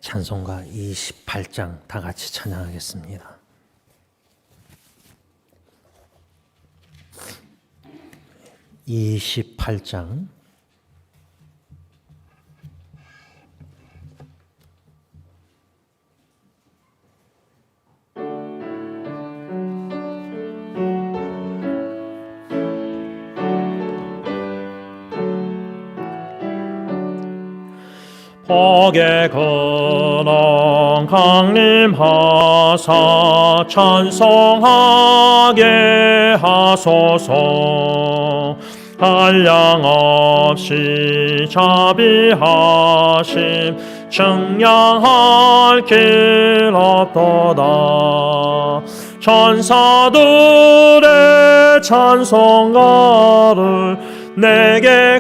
찬송가 28장 다 같이 찬양하겠습니다. (28장) 복의 근원 강림하사 찬송하게 하소서. 한량 없이 자비하심 증량할 길 없도다. 천사들의 찬송가를 내게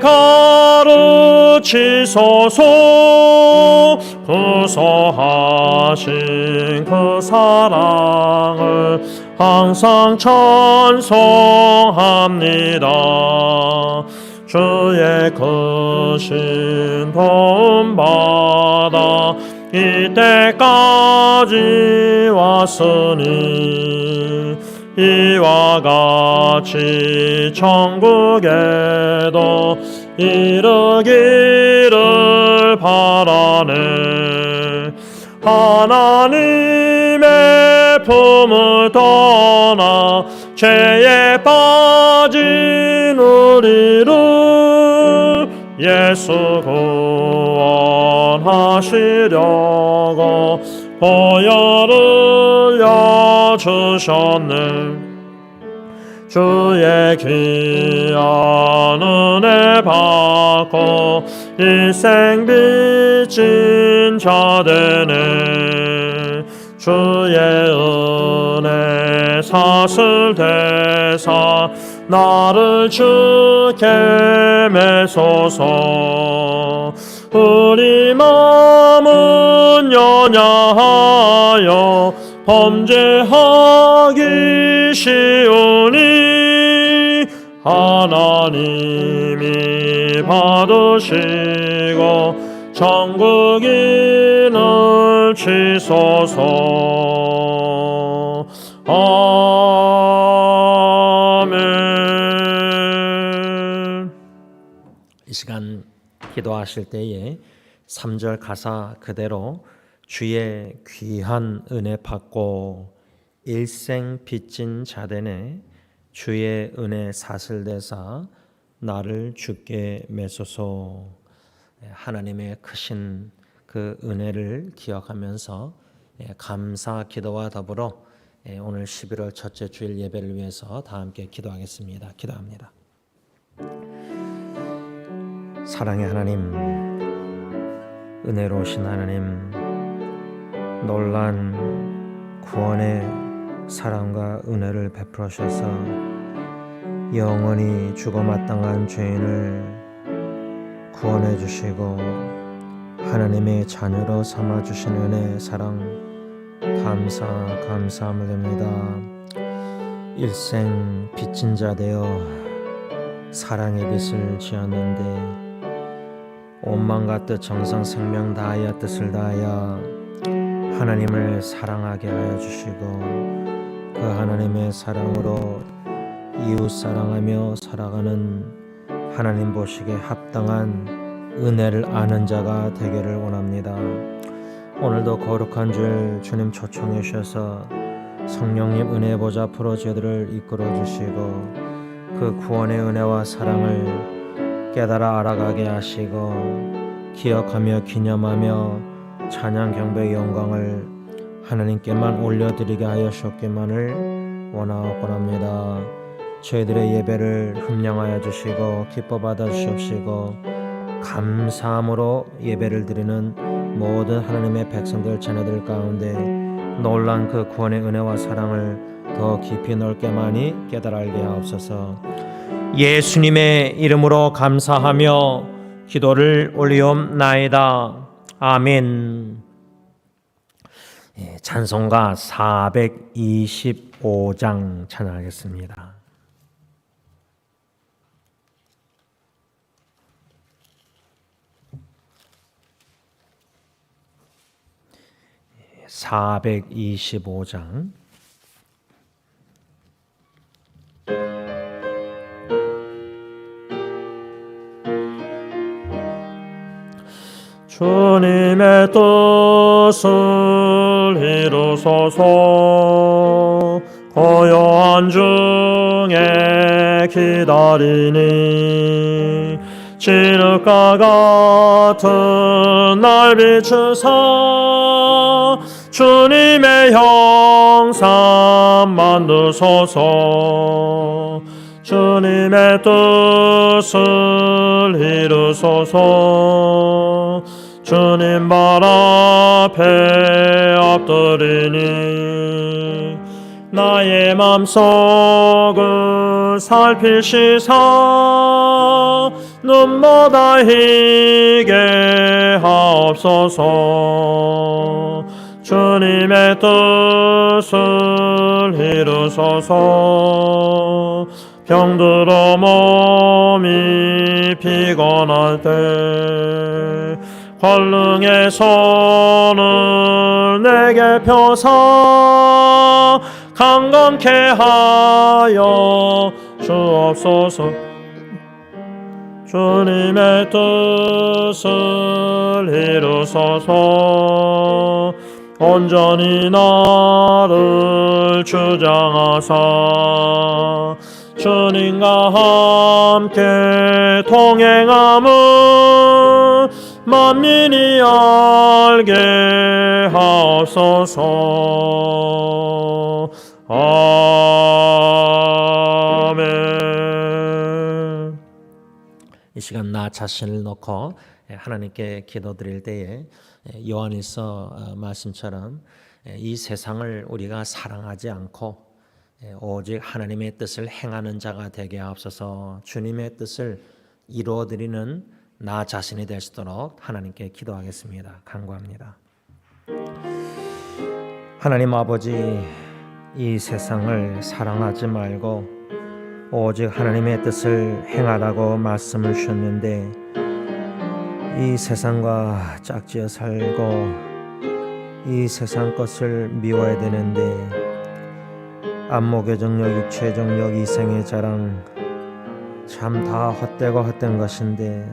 가르치소서. 구속하신 그 사랑을 항상 찬송합니다. 주의 크신 도움 받아 이때까지 왔으니 이와 같이 천국에도 이르기를 바라네. 하나님의 품을 떠나 죄에 빠진 우리를 예수 구원하시려고 보혈을 여주셨네. 주의 귀한 은혜 받고 일생 빚진 자 되네. 주의 은혜 사슬 대사 나를 주께 매소서. 우리 마음은 연약하여 범죄하기 쉬우니 하나님이 받으시고 천국인을 치소서. 아멘. 이 시간 기도하실 때에 3절 가사 그대로 주의 귀한 은혜 받고 일생 빚진 자 되네. 주의 은혜 사슬대사 나를 주께 매소서. 하나님의 크신 그 은혜를 기억하면서 감사 기도와 더불어 오늘 11월 첫째 주일 예배를 위해서 다 함께 기도하겠습니다. 기도합니다. 사랑의 하나님, 은혜로우신 하나님, 놀란 구원의 사랑과 은혜를 베풀으셔서 영원히 죽어마땅한 죄인을 구원해 주시고 하나님의 자녀로 삼아 주신 은혜 사랑 감사함을 드립니다. 일생 빚진 자 되어 사랑의 빚을 지었는데 온망과 뜻 정성 생명 다하여 뜻을 다하여 하나님을 사랑하게 하여 주시고 그 하나님의 사랑으로 이웃 사랑하며 살아가는 하나님 보시기에 합당한 은혜를 아는 자가 되기를 원합니다. 오늘도 거룩한 주일 주님 초청해 주셔서 성령님 은혜 보좌 앞으로 저희들을 이끌어 주시고 그 구원의 은혜와 사랑을 깨달아 알아가게 하시고 기억하며 기념하며 찬양 경배의 영광을 하나님께만 올려드리게 하여 주옵기만을 원하옵고합니다. 저희들의 예배를 흠령하여 주시고 기뻐 받아 주시옵시고 감사함으로 예배를 드리는 모든 하나님의 백성들 자녀들 가운데 놀란 그 구원의 은혜와 사랑을 더 깊이 넓게 많이 깨달아 알게 하옵소서. 예수님의 이름으로 감사하며 기도를 올리옵나이다. 아멘. 찬송가 425장 찬양하겠습니다. 425장 주님의 뜻을 이루소서. 고요한 중에 기다리니 진흙과 같은 날 비추사 주님의 형상 만드소서. 주님의 뜻을 이루소서. 주님 발 앞에 엎드리니 나의 맘속을 살피시사 눈보다 희게 하옵소서. 주님의 뜻을 이루소서. 병들어 몸이 피곤할 때 권능의 손을 내게 펴사 강건케 하여 주옵소서. 주님의 뜻을 이루소서. 온전히 나를 주장하사 주님과 함께 동행함은 만민이 알게 하옵소서. 아멘. 이 시간 나 자신을 놓고 하나님께 기도드릴 때에 요한일서 말씀처럼 이 세상을 우리가 사랑하지 않고 오직 하나님의 뜻을 행하는 자가 되게 하옵소서. 주님의 뜻을 이루어드리는 나 자신이 될 수 있도록 하나님께 기도하겠습니다. 간구합니다. 하나님 아버지, 이 세상을 사랑하지 말고 오직 하나님의 뜻을 행하라고 말씀을 주셨는데 이 세상과 짝지어 살고 이 세상 것을 미워야 되는데 안목의 정력, 육체의 정력, 이생의 자랑 참 다 헛되고 헛된 것인데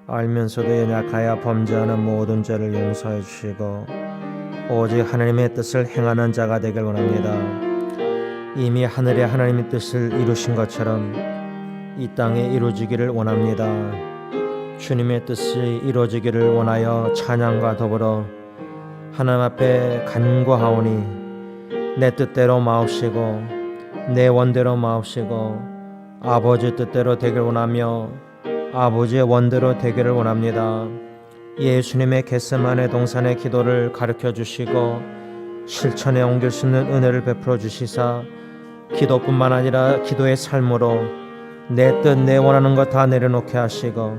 알면서도 연약하여 범죄하는 모든 죄를 용서해 주시고 오직 하나님의 뜻을 행하는 자가 되길 원합니다. 이미 하늘에 하나님의 뜻을 이루신 것처럼 이 땅에 이루어지기를 원합니다. 주님의 뜻이 이루어지기를 원하여 찬양과 더불어 하나님 앞에 간구하오니 내 뜻대로 마옵시고 내 원대로 마옵시고 아버지 뜻대로 되길 원하며 아버지의 원대로 되기를 원합니다. 예수님의 겟세마네 동산의 기도를 가르쳐 주시고 실천에 옮길 수 있는 은혜를 베풀어 주시사 기도뿐만 아니라 기도의 삶으로 내 뜻 내 원하는 것 다 내려놓게 하시고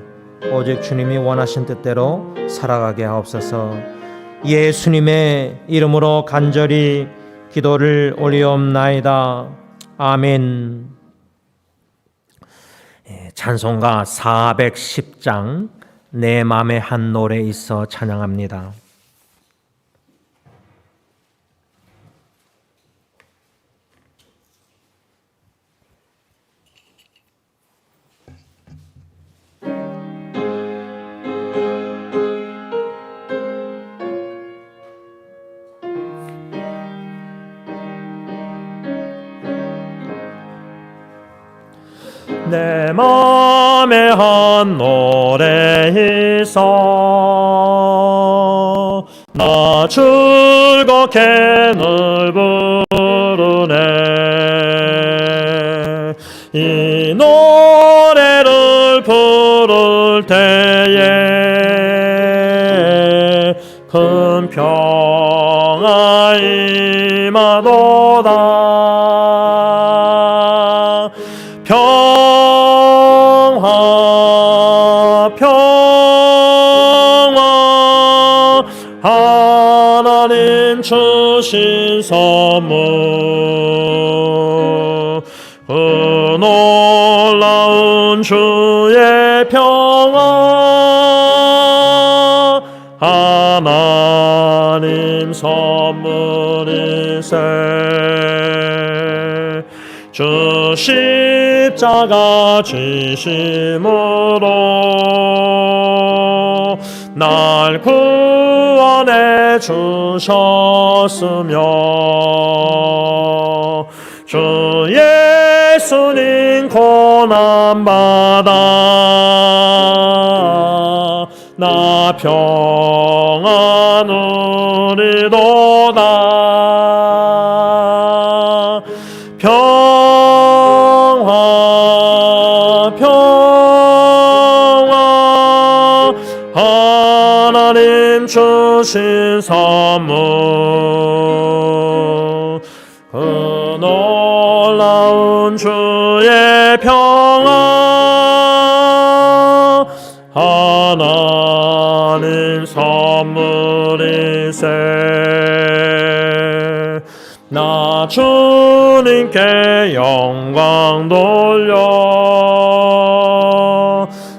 오직 주님이 원하신 뜻대로 살아가게 하옵소서. 예수님의 이름으로 간절히 기도를 올리옵나이다. 아멘. 찬송가 410장 내 맘에 한 노래 있어 찬양합니다. 내 맘에 한 노래 있어 나 즐겁게 늘 부르네. 이 노래를 부를 때에 큰 평화 임하도다. 평화 하나님 주신 선물 그 놀라운 주의 평화 하나님 선물이세 주 십자가 지심으로 날 구원해 주셨으며 주 예수님 고난받아 나 평안 누리도다 평화 평화 하나님 주신 선물 그 놀라운 주의 평화 하나님 선물이세 나 주님께 영광 돌려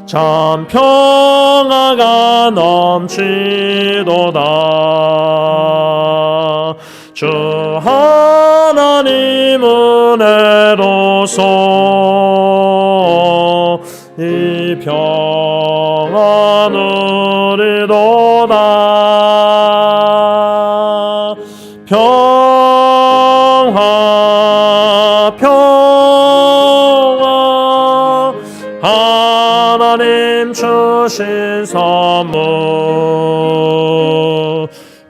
참 평화가 넘치도다 주 하나님 은혜로서 이 평안 누리도다 평화 평화 하나님 주신 선물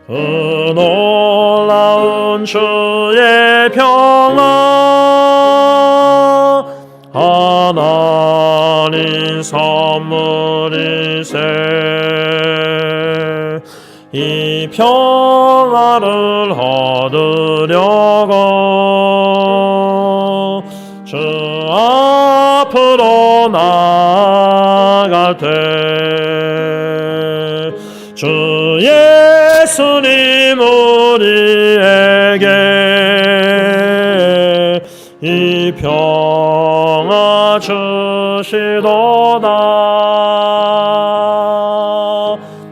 그 놀라운 주의 평화 하나님 선물이세 이 평화를 얻으려고 주 앞으로 나아갈 때 주 예수님 우리에게 이 평화 주시도다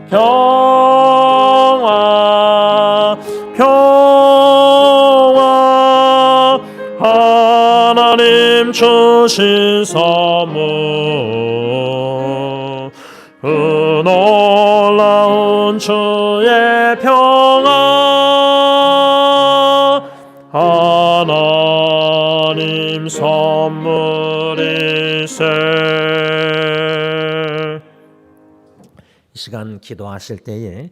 평화 평화 하나님 주신 선물 그 놀라운 주의 평화 하나님 선물이세 이 시간 기도하실 때에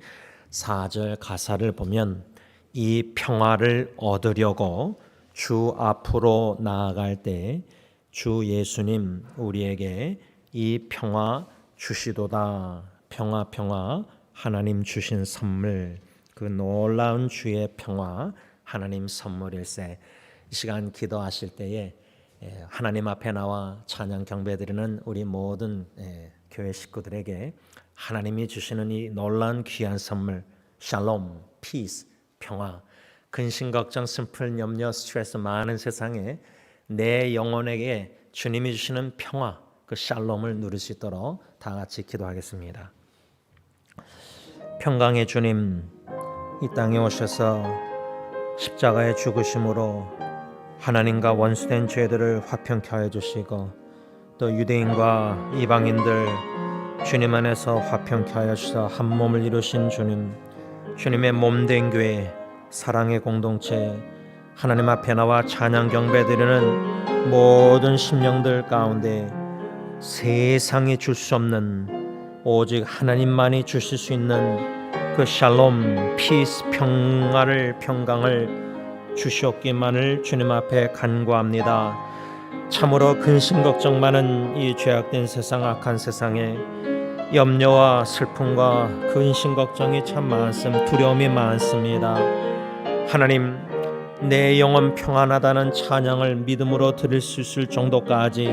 4절 가사를 보면 이 평화를 얻으려고 주 앞으로 나아갈 때 주 예수님 우리에게 이 평화 주시도다 평화 평화 하나님 주신 선물 그 놀라운 주의 평화 하나님 선물일세 이 시간 기도하실 때에 하나님 앞에 나와 찬양 경배드리는 우리 모든 교회 식구들에게 하나님이 주시는 이 놀라운 귀한 선물 샬롬, 피스, 평화 근심, 걱정, 슬픔, 염려, 스트레스 많은 세상에 내 영혼에게 주님이 주시는 평화 그 샬롬을 누릴 수 있도록 다 같이 기도하겠습니다. 평강의 주님 이 땅에 오셔서 십자가의 죽으심으로 하나님과 원수된 죄들을 화평케 하여 주시고 또 유대인과 이방인들 주님 안에서 화평케 하여 주사 한 몸을 이루신 주님 주님의 몸된 교회 사랑의 공동체 하나님 앞에 나와 찬양 경배드리는 모든 심령들 가운데 세상이 줄 수 없는 오직 하나님만이 주실 수 있는 그 샬롬, 피스, 평화를 평강을 주시옵기만을 주님 앞에 간구합니다. 참으로 근심 걱정 많은 이 죄악된 세상 악한 세상에 염려와 슬픔과 근심 걱정이 참 많습니다. 두려움이 많습니다. 하나님 내 영혼 평안하다는 찬양을 믿음으로 드릴 수 있을 정도까지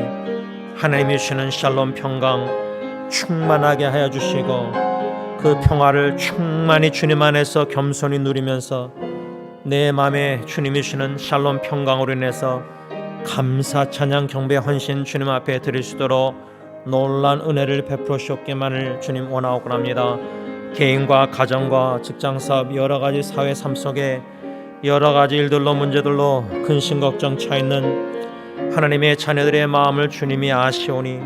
하나님이 주시는 샬롬 평강 충만하게 하여 주시고 그 평화를 충만히 주님 안에서 겸손히 누리면서 내 마음에 주님이 주시는 샬롬 평강으로 인해서 감사 찬양 경배 헌신 주님 앞에 드릴 수 있도록 놀란 은혜를 베풀어 주옵기만을 주님 원하옵고 합니다. 개인과 가정과 직장 사업 여러 가지 사회 삶 속에 여러 가지 일들로 문제들로 근심 걱정 차 있는 하나님의 자녀들의 마음을 주님이 아시오니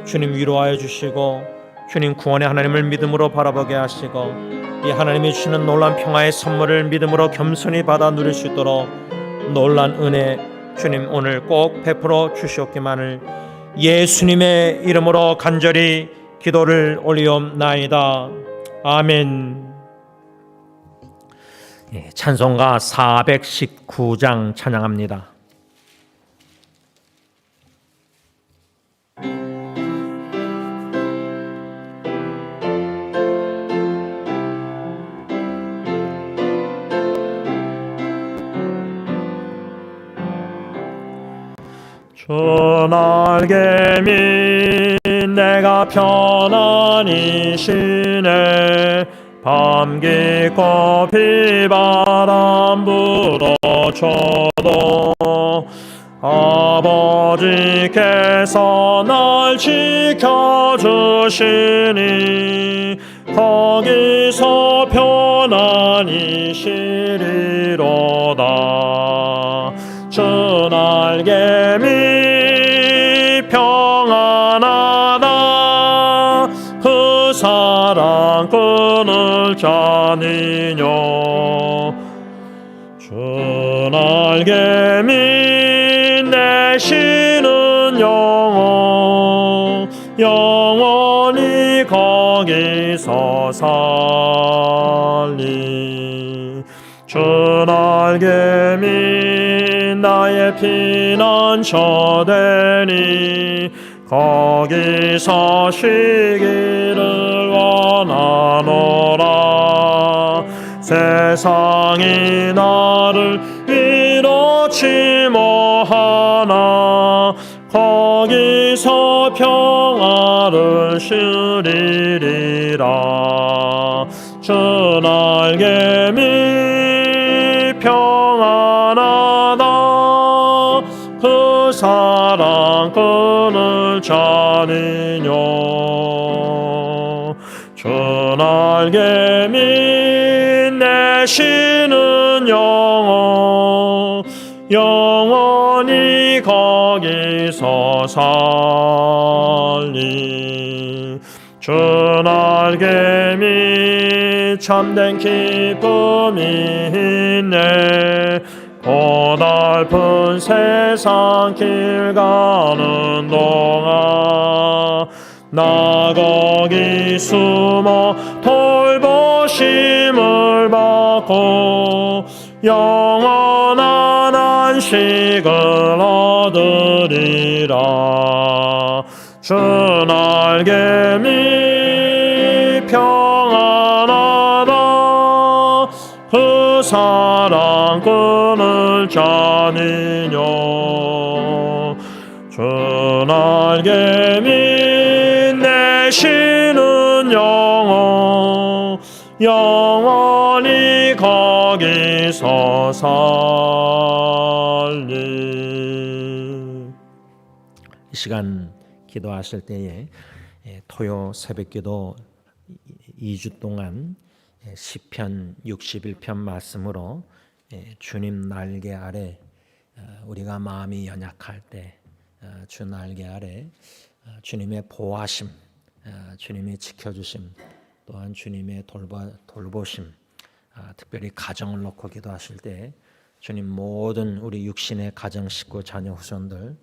주님 위로하여 주시고 주님 구원의 하나님을 믿음으로 바라보게 하시고 이 하나님이 주시는 놀란 평화의 선물을 믿음으로 겸손히 받아 누릴 수 있도록 놀란 은혜 주님 오늘 꼭 베풀어 주시옵기만을 예수님의 이름으로 간절히 기도를 올리옵나이다. 아멘. 찬송가 419장 찬양합니다. 주 날개미 내가 편안히 쉬네 밤 깊고 비바람 불어쳐도 아버지께서 날 지켜주시니 거기서 편안히 쉬리로다. 주 날개미 평안하다. 그 사랑 끊을 자니뇨. 주 날개미 내쉬는 영원히 거기서 살리. 주 날개미 나의 피난처 되니 거기서 쉬기를 원하노라. 세상이 나를 이렇지 뭐하나 거기서 평화를 쉬리리라. 주 날개미 평안하다. 그 사랑 끊을 자니뇨. 주 날개미 내쉬는 영원히 거기서 살리. 주 날개미 참된 기쁨이 있네. 고달픈 세상 길 가는 동안 나 거기 숨어 돌보심을 받고 영원한 안식을 얻으리라. 주 날개미 평안하다. 그 사랑 끊을 자니뇨. 주 날개미 내쉬는 영원히 거기서 살리. 이 시간 기도하실 때에 토요 새벽기도 2주 동안 시편 61편 말씀으로 주님 날개 아래 우리가 마음이 연약할 때 주 날개 아래 주님의 보호하심, 주님의 지켜주심, 또한 주님의 돌보심, 특별히 가정을 놓고 기도하실 때 주님 모든 우리 육신의 가정 식구 자녀 후손들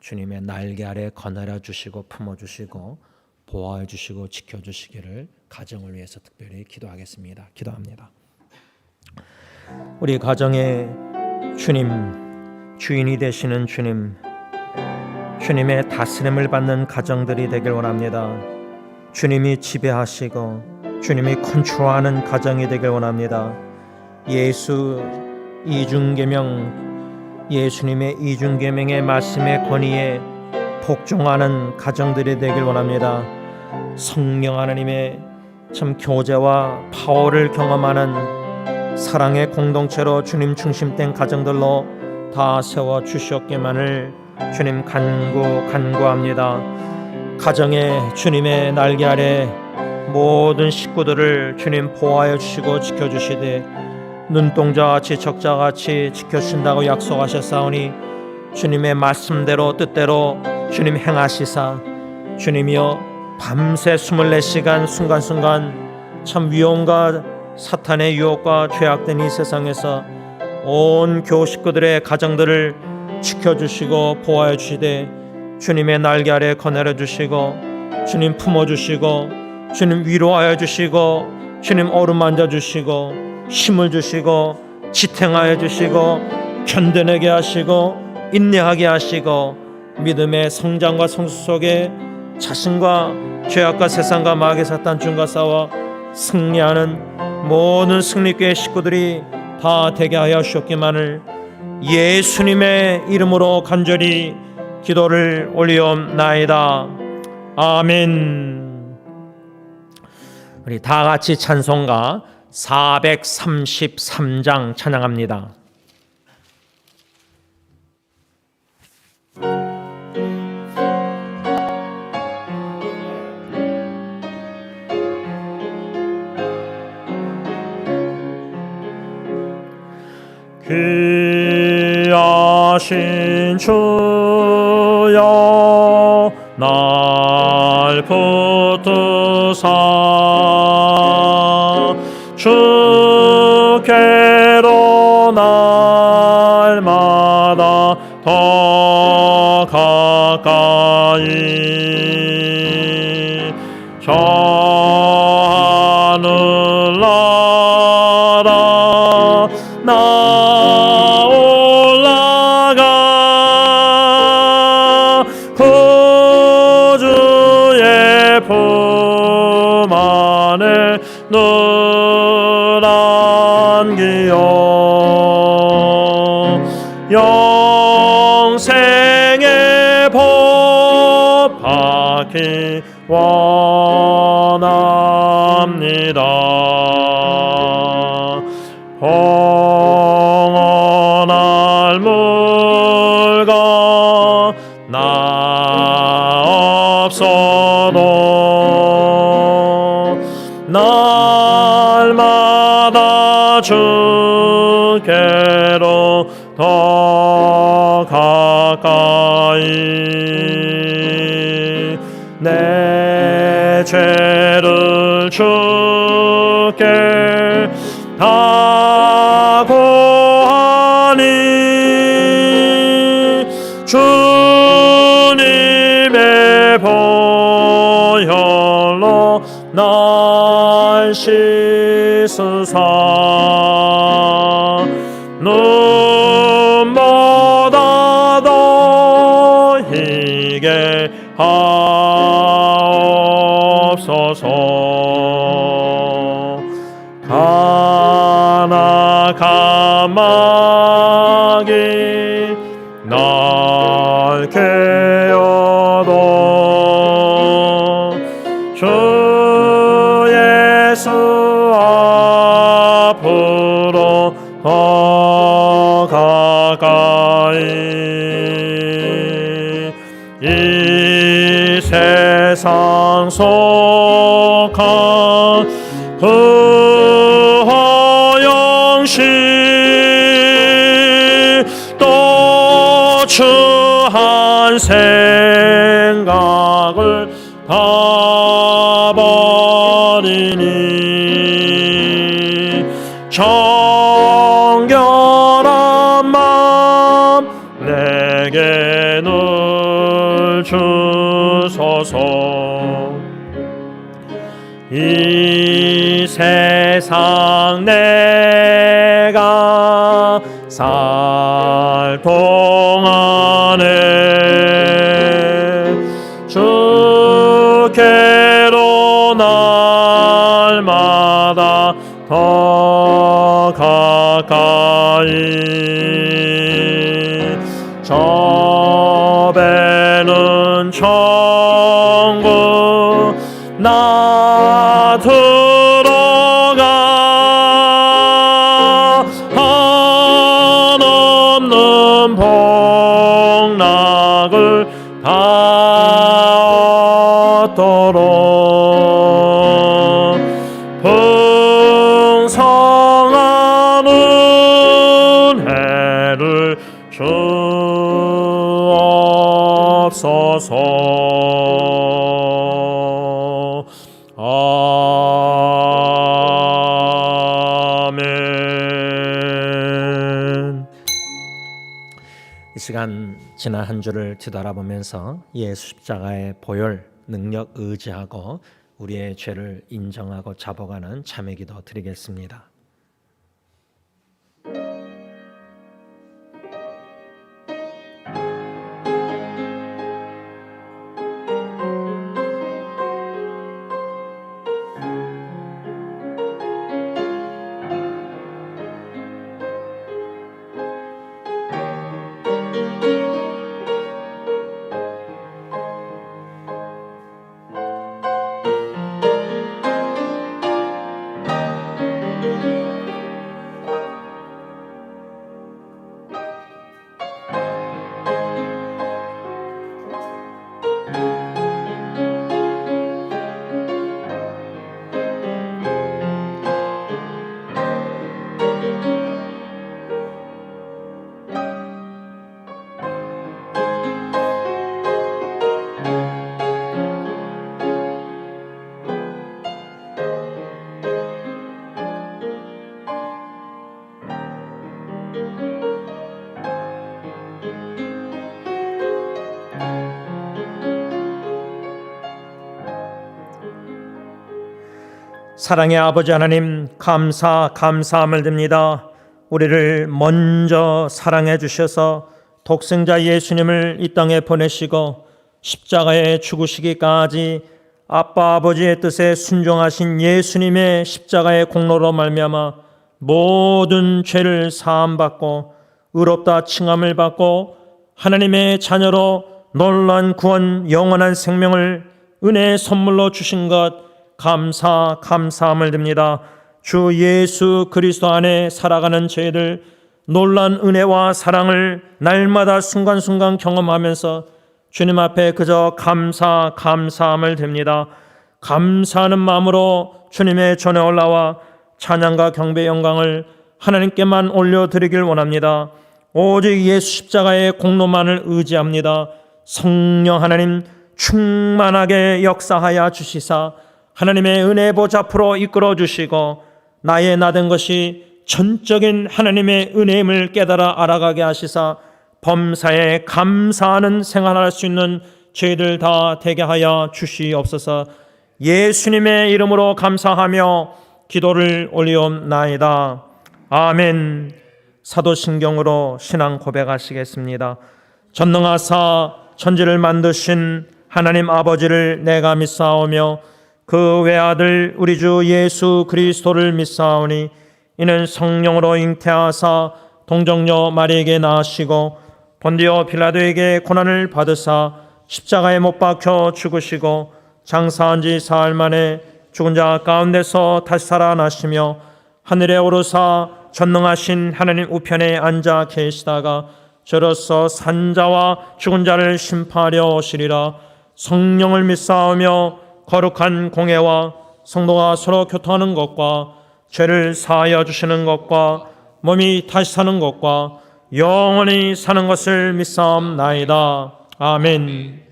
주님의 날개 아래 거느려 주시고 품어 주시고 보호해 주시고 지켜 주시기를 가정을 위해서 특별히 기도하겠습니다. 기도합니다. 우리 가정의 주님, 주인이 되시는 주님의 다스림을 받는 가정들이 되길 원합니다. 주님이 지배하시고 주님이 컨트롤하는 가정이 되길 원합니다. 예수님의 이중계명의 말씀의 권위에 복종하는 가정들이 되길 원합니다. 성령 하나님의 참 교제와 파워를 경험하는 사랑의 공동체로 주님 중심된 가정들로 다 세워 주시옵기만을 주님 간구합니다. 가정에 주님의 날개 아래 모든 식구들을 주님 보호하여 주시고 지켜주시되 눈동자같이 적자같이 지켜주신다고 약속하셨사오니 주님의 말씀대로 뜻대로 주님 행하시사 주님이여 밤새 24시간 순간순간 참 위험과 사탄의 유혹과 죄악된 이 세상에서 온 교우 식구들의 가정들을 지켜주시고 보호하여 주시되 주님의 날개 아래 거느려 주시고 주님 품어주시고 주님 위로하여 주시고 주님 어루만져 주시고 힘을 주시고 지탱하여 주시고 견뎌내게 하시고 인내하게 하시고 믿음의 성장과 성수 속에 자신과 죄악과 세상과 마귀 사탄 중과 싸워 승리하는 모든 승리교회 식구들이 다 되게 하여 주셨기만을 예수님의 이름으로 간절히 기도를 올리옵나이다. 아멘. 우리 다 같이 찬송가 433장 찬양합니다. 귀하신 주여 날 붙드사 주께로 날마다 더 가까이 저 하늘나라 나 올라가 구주의 품 안에 늘 안기어 영생의 법 받기 원합니다. 영원할 물과 나 없어도 날마다 주께로 더 가까이 내 죄를 주께 다 고하니 주님의 보혈로 날 씻으사 눈보다 더 희게 하옵소서. 가나간 마귀 날 깨어도 주 예수 앞으로 더 가까이 이 세상 속한 그 허영시 또 추한 생각을 다 버리니 정결한 마음 내게 늘 주소서. 이 세상 내가 살 동안에 주께로 날마다 더 가까이 저 배는 천국 나 들어가 한없는 복락을 다 얻도록 주옵소서. 아멘. 이 시간 지난 한 주를 뒤돌아보면서 예수 십자가의 보혈, 능력 의지하고 우리의 죄를 인정하고 잡아가는 참회 기도 드리겠습니다. 사랑의 아버지 하나님, 감사함을 드립니다. 우리를 먼저 사랑해 주셔서 독생자 예수님을 이 땅에 보내시고 십자가에 죽으시기까지 아빠 아버지의 뜻에 순종하신 예수님의 십자가의 공로로 말미암아 모든 죄를 사함받고 의롭다 칭함을 받고 하나님의 자녀로 놀라운 구원, 영원한 생명을 은혜의 선물로 주신 것 감사함을 드립니다. 주 예수 그리스도 안에 살아가는 저희들 놀란 은혜와 사랑을 날마다 순간순간 경험하면서 주님 앞에 그저 감사함을 드립니다. 감사하는 마음으로 주님의 전에 올라와 찬양과 경배 영광을 하나님께만 올려드리길 원합니다. 오직 예수 십자가의 공로만을 의지합니다. 성령 하나님 충만하게 역사하여 주시사 하나님의 은혜 보좌 앞으로 이끌어 주시고 나의 나된 것이 전적인 하나님의 은혜임을 깨달아 알아가게 하시사 범사에 감사하는 생활할 수 있는 저희들 다 되게 하여 주시옵소서. 예수님의 이름으로 감사하며 기도를 올리옵나이다. 아멘. 사도신경으로 신앙 고백하시겠습니다. 전능하사 천지를 만드신 하나님 아버지를 내가 믿사오며 그 외아들 우리 주 예수 그리스도를 믿사오니 이는 성령으로 잉태하사 동정녀 마리에게 낳으시고 본디오 빌라도에게 고난을 받으사 십자가에 못 박혀 죽으시고 장사한 지 사흘 만에 죽은 자 가운데서 다시 살아나시며 하늘에 오르사 전능하신 하나님 우편에 앉아 계시다가 저로서 산자와 죽은 자를 심판하려 오시리라. 성령을 믿사오며 거룩한 공예와 성도가 서로 교통하는 것과 죄를 사하여 주시는 것과 몸이 다시 사는 것과 영원히 사는 것을 믿사옵나이다. 아멘.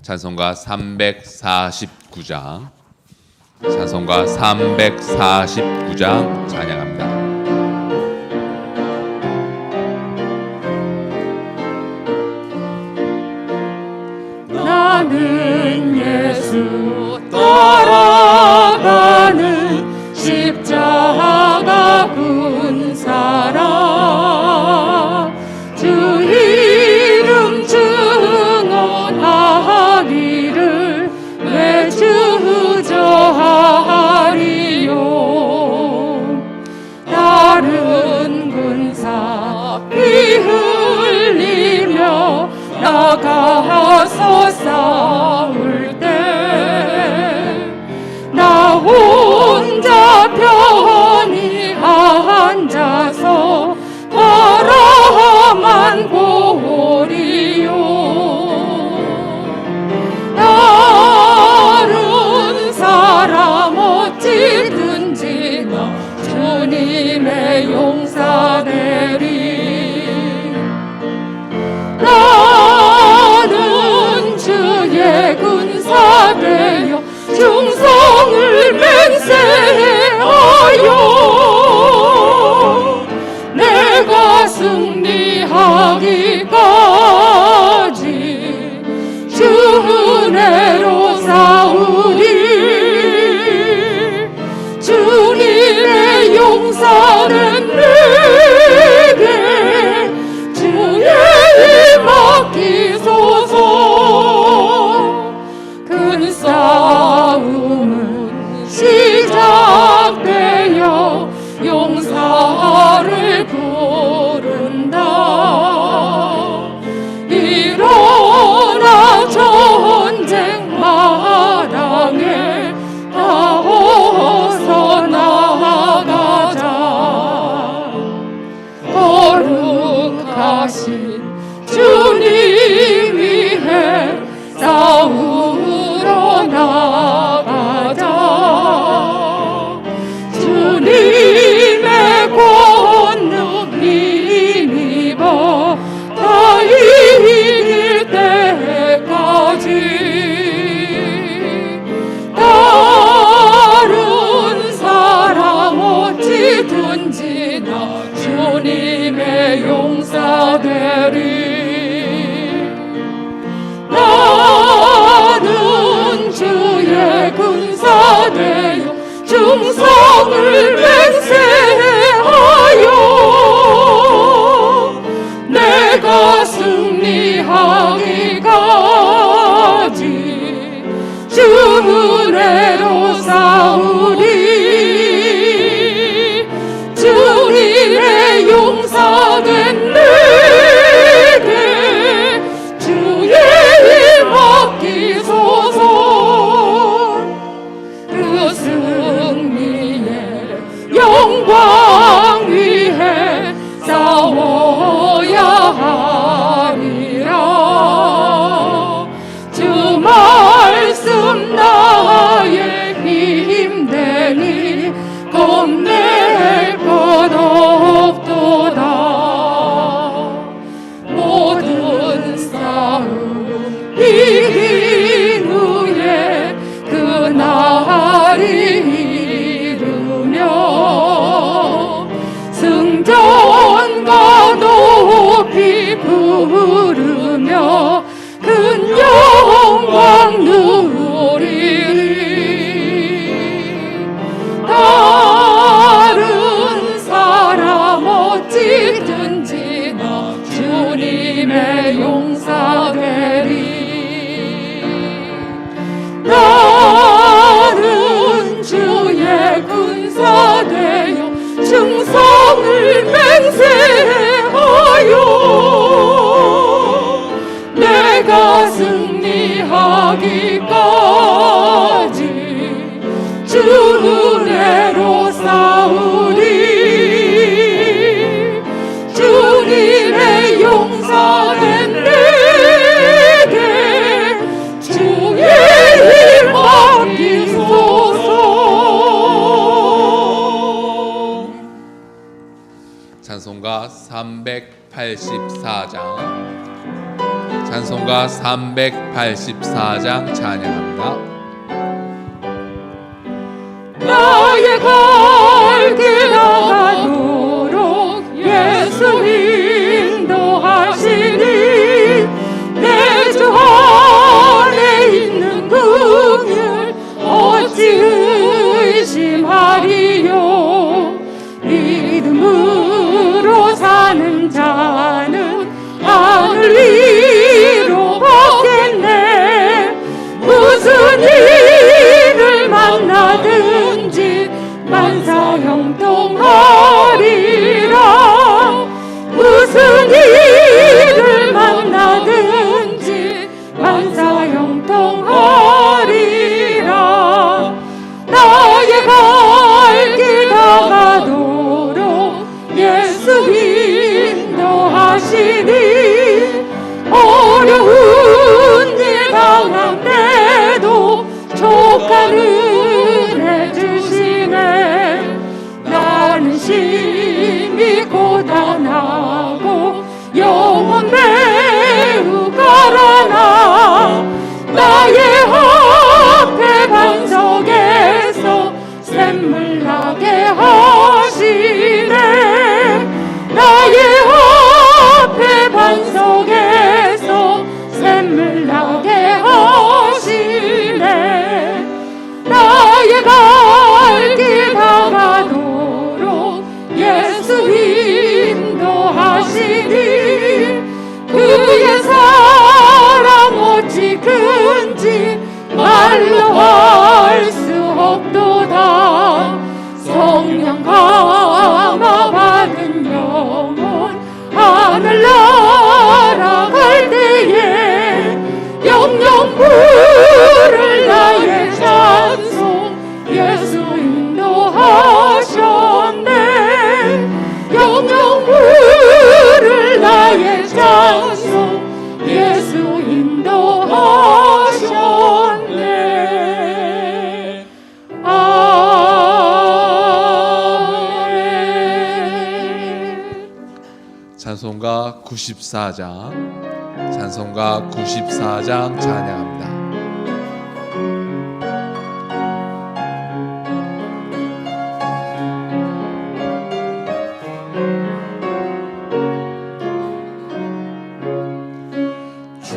찬송가 349장 찬송가 349장 찬양합니다. 나는 예수 따라가는 십자가 군 사람 주 이름 증언하기를 왜 주저하리요. 다른 군사 피 흘리며 나가서 싸울 때 나 혼자 편히 앉아서 바라만 보리요. 다른 사람 어찌든지 나 주님의 용사되리. 맹세하여 내가 승리하기까지 주 은혜로 싸우리. 주님의 용서는 내게 주의 힘 맡기소서. 큰 싸움은 시작되어 용사를 부른다. 일어나 전쟁 마당에 나와서 나아가자. 거룩하신 주님 위해 싸우러 나가자. 주님의 권능 힘입어 다 이길 때까지. 다른 사람 어찌든지 나 주님의 용사 되리. 나는 주의 군사 되어 충성을 맹세하여 내가 승리하기까지 주 은혜로 싸우리. 주님의 용사된 내게 주의 힘 맡기소서. 그 승리의 영광 위해 싸워야 하리라. 주 말씀 나의 힘되니 겁낼 것 없도다. 모든 싸움 이긴 후에 그 날이 이르며 승전가 높이 부르며 큰 영광 누리리. 다른 사람 어찌든지 나 주님의 용사 되리. 나는 주의 군사 되어 충성을 맹세하여 내가 승리하기까지 주 은혜로 싸우리. 주님의 용사된 내게 주의 힘 맡기소서. 찬송가 384장 찬송가 384장 찬양합니다. 나의 갈 길 나가도록 예수 인도하시니 내 주 안에 있는 긍휼 어찌 의심하리요. 믿음으로 사는 자는 하늘 위로 걷겠네. 무슨 일을 만나든지 만사형통하리라. 무슨 일을 만나든지 만사형통하리라. 나의 갈 길 나가도록 예수 인도하시니 어려운 일 당한데도 족한 은혜 주시네. 나는 심히 고단하고 영혼 매우 가라나 나의 앞에 반석에서 부를 나의 찬송 예수 인도하셨네. 영영 부를 나의 찬송 예수 인도하셨네. 아멘. 찬송가 94장 찬양합니다. 주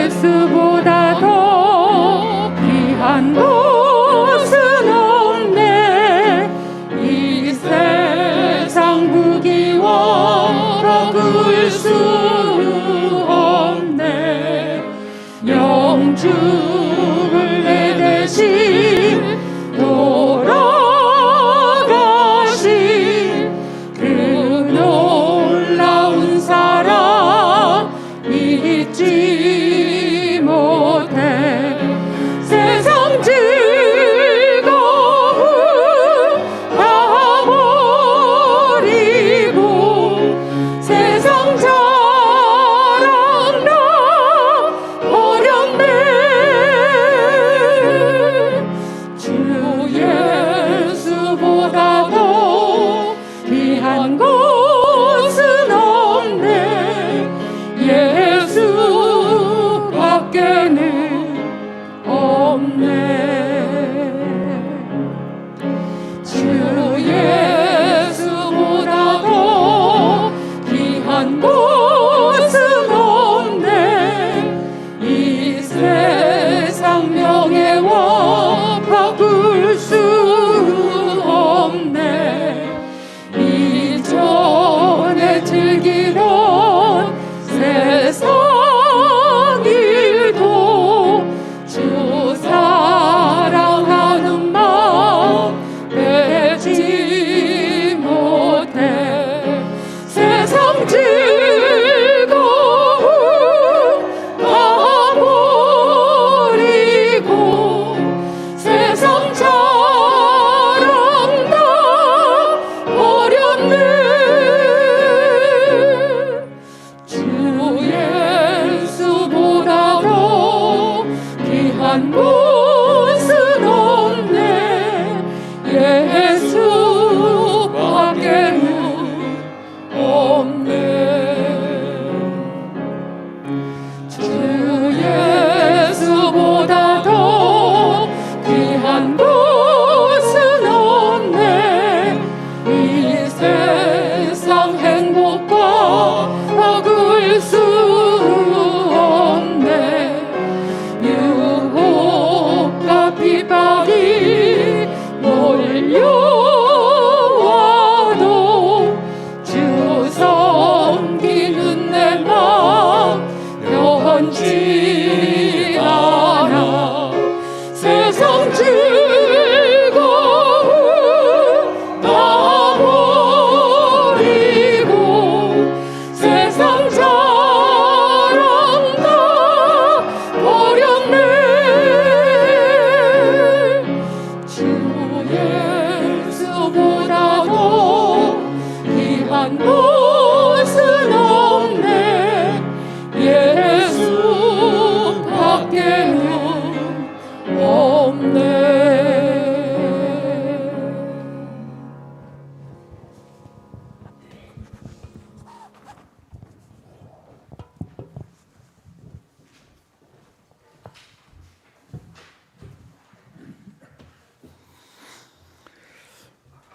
예수보다 더 귀한 곳은 없네. 이 세상 부귀와 바꿀 수 없네. 영주를 내 대신 돌아가신 그 놀라운 사랑 잊지 못해. 세상 즐거움 다 버리고 세상 자랑 다 버렸네. 주 예수보다 더 귀한 곳은 없네. 예수 밖에는 없네. 주 예수보다 더 귀한 곳은 없네. 이 세상 명예와 바꿀 수 없네. 이전에 즐기던 세상 일도 주 사랑하는 마음 빼지 못해. 세상 즐거움 다 버리고 세상 자랑 다 버렸네. 주 예수보다 더 귀한 곳은 없네. 예수 밖에는 없네. 주 예수보다 더 귀한 곳은 없네. 이 세상 행복과 바꿀 수 없네. 유혹과 비박이 몰려와도 주 섬기는 내 마음 변치 않아. 세상 즐거움 다 버리고 세상 자랑 다 버렸네. 주 예수보다 더 귀한 곳은 없네. 예수 밖에는 없네.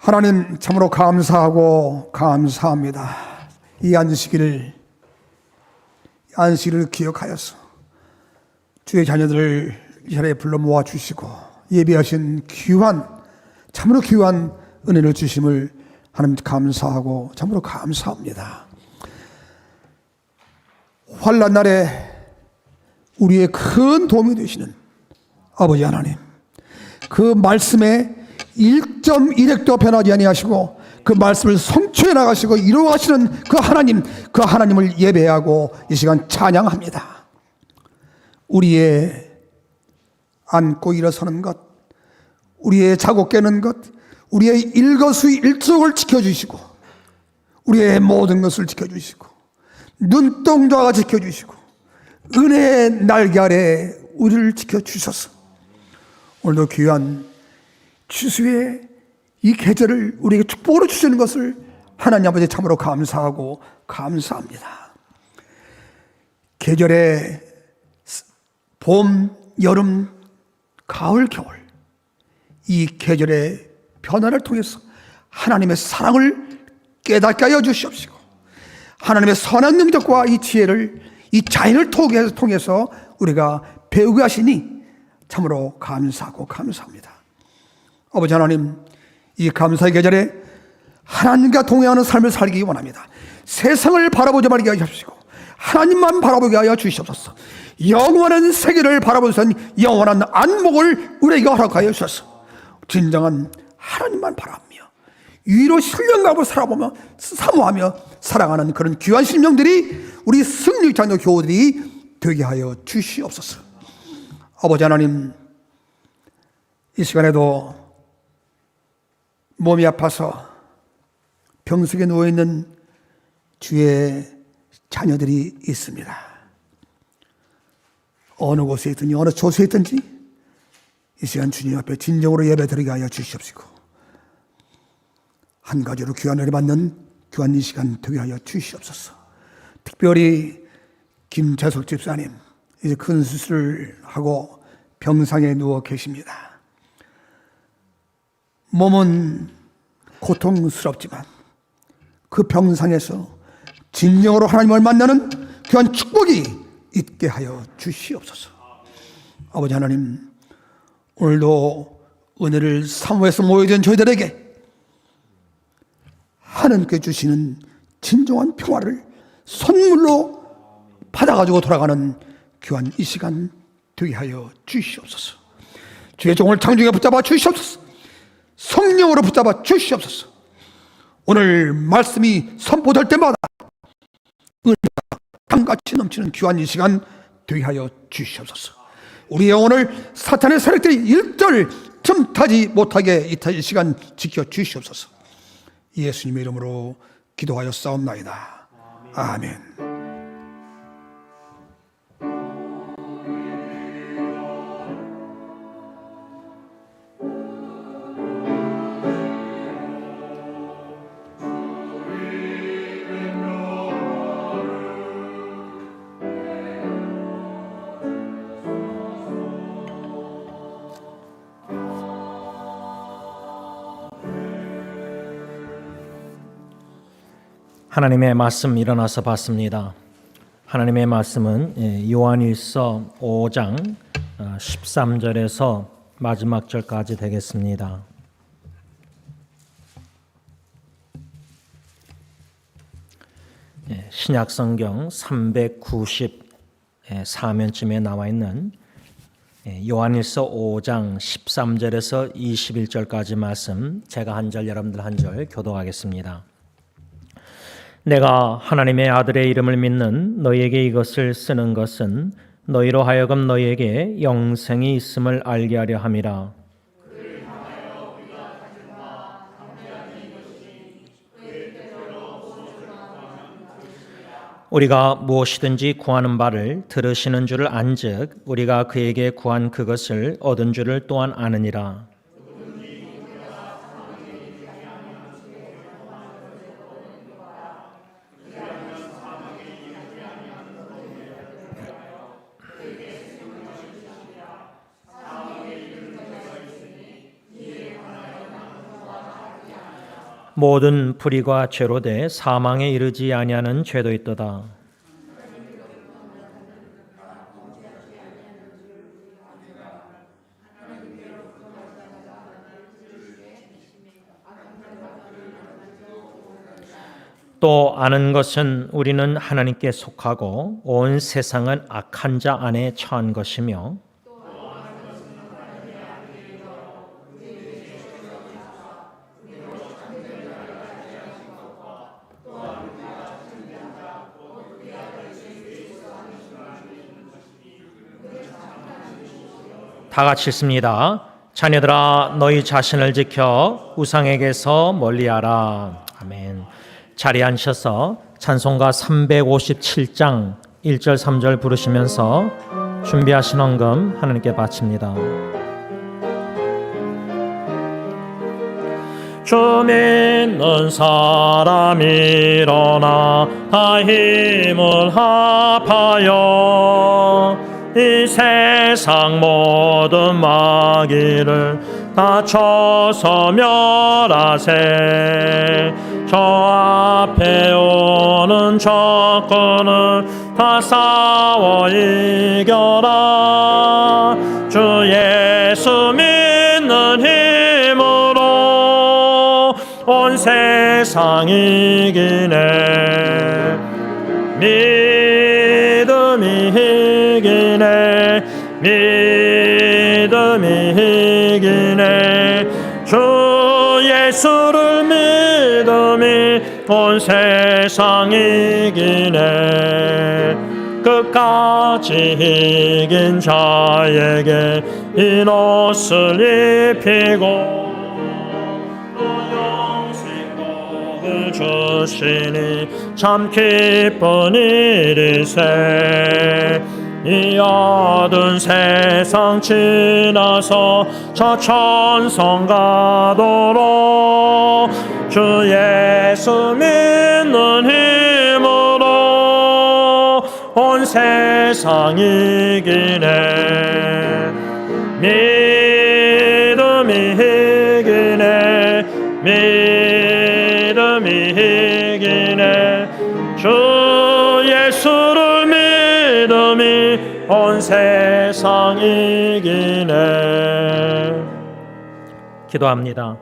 하나님 참으로 감사하고 감사합니다. 이 안식일을 기억하여서 주의 자녀들을 이 자리에 불러 모아 주시고 예비하신 참으로 귀한 은혜를 주심을 하나님 감사하고 참으로 감사합니다. 환난 날에 우리의 큰 도움이 되시는 아버지 하나님, 그 말씀에 1.1핵도 변하지 아니하시고 그 말씀을 성취해 나가시고 이루어가시는 그 하나님을 예배하고 이 시간 찬양합니다. 우리의 앉고 일어서는 것, 우리의 자고 깨는 것, 우리의 일거수일투족을 지켜주시고 우리의 모든 것을 지켜주시고 눈동자가 지켜주시고 은혜의 날개 아래 우리를 지켜주셔서 오늘도 귀한 추수의 이 계절을 우리에게 축복으로 주시는 것을 하나님 아버지 참으로 감사하고 감사합니다. 계절의 봄, 여름, 가을, 겨울 이 계절의 변화를 통해서 하나님의 사랑을 깨닫게 하여 주시옵시고 하나님의 선한 능력과 이 지혜를 이 자연을 통해서 우리가 배우게 하시니 참으로 감사하고 감사합니다. 아버지 하나님, 이 감사의 계절에 하나님과 동행하는 삶을 살기 원합니다. 세상을 바라보지 말게 하시고 하나님만 바라보게 하여 주시옵소서. 영원한 세계를 바라볼 수 있는 영원한 안목을 우리에게 허락하여 주셔서 진정한 하나님만 바라보며 위로 신령감을 살아보며 사모하며 살아가는 그런 귀한 심령들이 우리 승리 자녀 교우들이 되게 하여 주시옵소서. 아버지 하나님, 이 시간에도 몸이 아파서 병석에 누워있는 주의 자녀들이 있습니다. 어느 곳에 있든지 어느 조소에 있든지 이 시간 주님 앞에 진정으로 예배드리게 하여 주시옵시고 한 가지로 귀한 은혜 받는 귀한 이 시간 되게 하여 주시옵소서. 특별히 김재석 집사님 이제 큰 수술을 하고 병상에 누워 계십니다. 몸은 고통스럽지만 그 병상에서 진정으로 하나님을 만나는 귀한 축복이 있게 하여 주시옵소서. 아버지 하나님, 오늘도 은혜를 사모해서 모여든 저희들에게 하나님께 주시는 진정한 평화를 선물로 받아가지고 돌아가는 귀한 이 시간 되게 하여 주시옵소서. 주의 종을 장중에 붙잡아 주시옵소서. 성령으로 붙잡아 주시옵소서. 오늘 말씀이 선포될 때마다 은혜가 강같이 넘치는 귀한 이 시간 되게 하여 주시옵소서. 우리의 영혼을 사탄의 세력들이 일절 틈타지 못하게 이 시간 지켜 주시옵소서. 예수님의 이름으로 기도하여 싸움나이다. 아멘. 하나님의 말씀 일어나서 봤습니다. 하나님의 말씀은 요한일서 5장 13절에서 마지막 절까지 되겠습니다. 신약성경 394면쯤에 나와 있는 요한일서 5장 13절에서 21절까지 말씀, 제가 한 절 여러분들 한 절 교독하겠습니다. 내가 하나님의 아들의 이름을 믿는 너희에게 이것을 쓰는 것은 너희로 하여금 너희에게 영생이 있음을 알게 하려 함이라. 우리가 무엇이든지 구하는 바를 들으시는 줄을 안즉 우리가 그에게 구한 그것을 얻은 줄을 또한 아느니라. 모든 불의가 죄로 돼 사망에 이르지 아니하는 죄도 있도다. 또 아는 것은 우리는 하나님께 속하고 온 세상은 악한 자 안에 처한 것이며 다 같이 읽습니다. 자녀들아 너희 자신을 지켜 우상에게서 멀리하라. 아멘. 자리에 앉으셔서 찬송가 357장 1절 3절 부르시면서 준비하신 헌금 하나님께 바칩니다. 주 믿는 사람 일어나 다 힘을 합하여 이 세상 모든 마귀를 다 쳐서 멸하세. 저 앞에 오는 적군을 다 싸워 이겨라. 주 예수 믿는 힘으로 온 세상 이기네. 믿음이 이기네. 믿음이 이기네. 주 예수를 믿음이 온 세상 이기네. 끝까지 이긴 자에게 이 옷을 입히고 주시니 참 기쁜 일이세. 이 어두운 세상 지나서 저 천성 가도록 주 예수 믿는 힘으로 온 세상 이기네. 믿음이 이기네. 믿음이 이기네. 주 예수를 믿음이 온 세상 이기네. 기도합니다.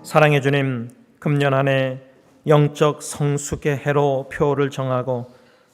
사랑해 주님, 금년 한 해 영적 성숙의 해로 표를 정하고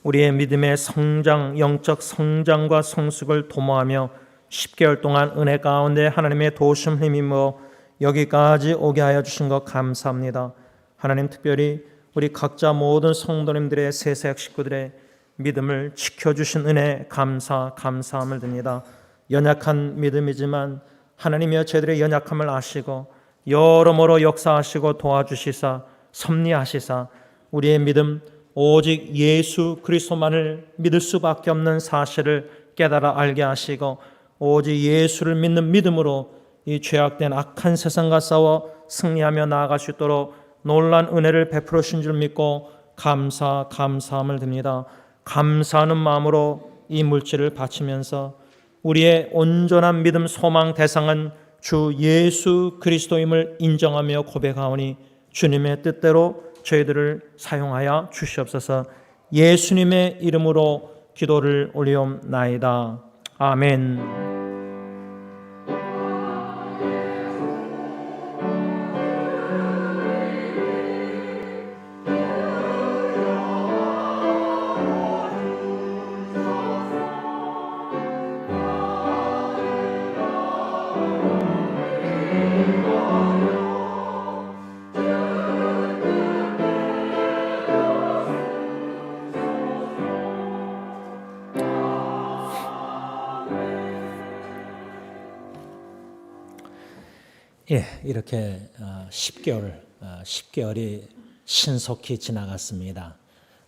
우리의 믿음의 성장, 영적 성장과 성숙을 도모하며 10개월 동안 은혜 가운데 하나님의 도우심 힘입어 여기까지 오게 하여 주신 것 감사합니다. 하나님, 특별히 우리 각자 모든 성도님들의 세세약 식구들의 믿음을 지켜주신 은혜 감사함을 드립니다. 연약한 믿음이지만 하나님이여 저희들의 연약함을 아시고 여러모로 역사하시고 도와주시사 섭리하시사 우리의 믿음 오직 예수 그리스도만을 믿을 수밖에 없는 사실을 깨달아 알게 하시고 오직 예수를 믿는 믿음으로 이 죄악된 악한 세상과 싸워 승리하며 나아갈 수 있도록 놀란 은혜를 베풀어 주신 줄 믿고 감사함을 드립니다. 감사하는 마음으로 이 물질을 바치면서 우리의 온전한 믿음 소망 대상은 주 예수 그리스도임을 인정하며 고백하오니 주님의 뜻대로 저희들을 사용하여 주시옵소서. 예수님의 이름으로 기도를 올리옵나이다. 아멘. 예, 이렇게 10개월이 신속히 지나갔습니다.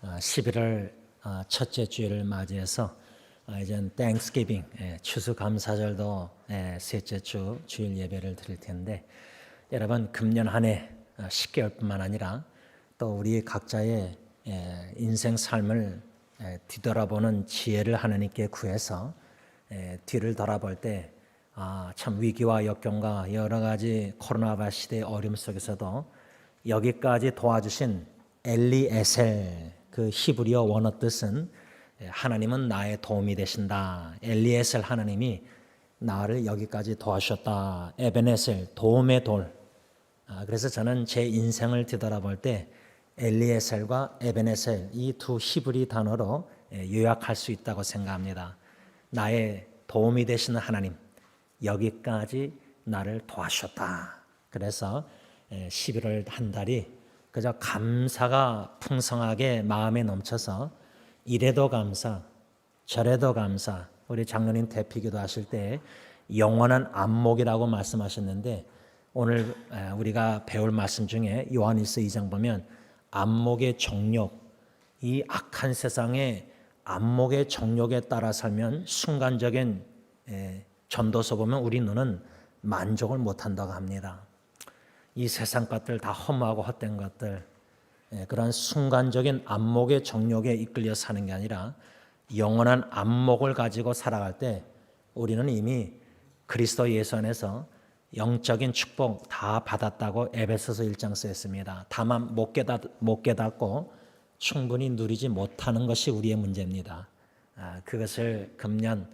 11월 첫째 주일을 맞이해서 이젠 땡스기빙, 추수감사절도 셋째 주 주일 예배를 드릴 텐데 여러분 금년 한 해 10개월뿐만 아니라 또 우리 각자의 인생 삶을 뒤돌아보는 지혜를 하나님께 구해서 뒤를 돌아볼 때 참 위기와 역경과 여러 가지 코로나 시대의 어려움 속에서도 여기까지 도와주신 엘리에셀, 그 히브리어 원어 뜻은 하나님은 나의 도움이 되신다. 엘리에셀 하나님이 나를 여기까지 도와주셨다. 에베네셀, 도움의 돌. 그래서 저는 제 인생을 뒤돌아볼 때 엘리에셀과 에베네셀 이 두 히브리 단어로 요약할 수 있다고 생각합니다. 나의 도움이 되시는 하나님, 여기까지 나를 도와주셨다. 그래서 11월 한 달이 그저 감사가 풍성하게 마음에 넘쳐서 이래도 감사, 저래도 감사. 우리 장로님 대피기도 하실 때 영원한 안목이라고 말씀하셨는데 오늘 우리가 배울 말씀 중에 요한일서 2장 보면 안목의 정욕, 이 악한 세상에 안목의 정욕에 따라 살면 순간적인 전도서 보면 우리 눈은 만족을 못한다고 합니다. 이 세상 것들 다 허무하고 헛된 것들, 그런 순간적인 안목의 정욕에 이끌려 사는 게 아니라 영원한 안목을 가지고 살아갈 때 우리는 이미 그리스도 예수 안에서 영적인 축복 다 받았다고 에베소서 1장 쓰였습니다. 다만 못 깨닫고 충분히 누리지 못하는 것이 우리의 문제입니다. 그것을 금년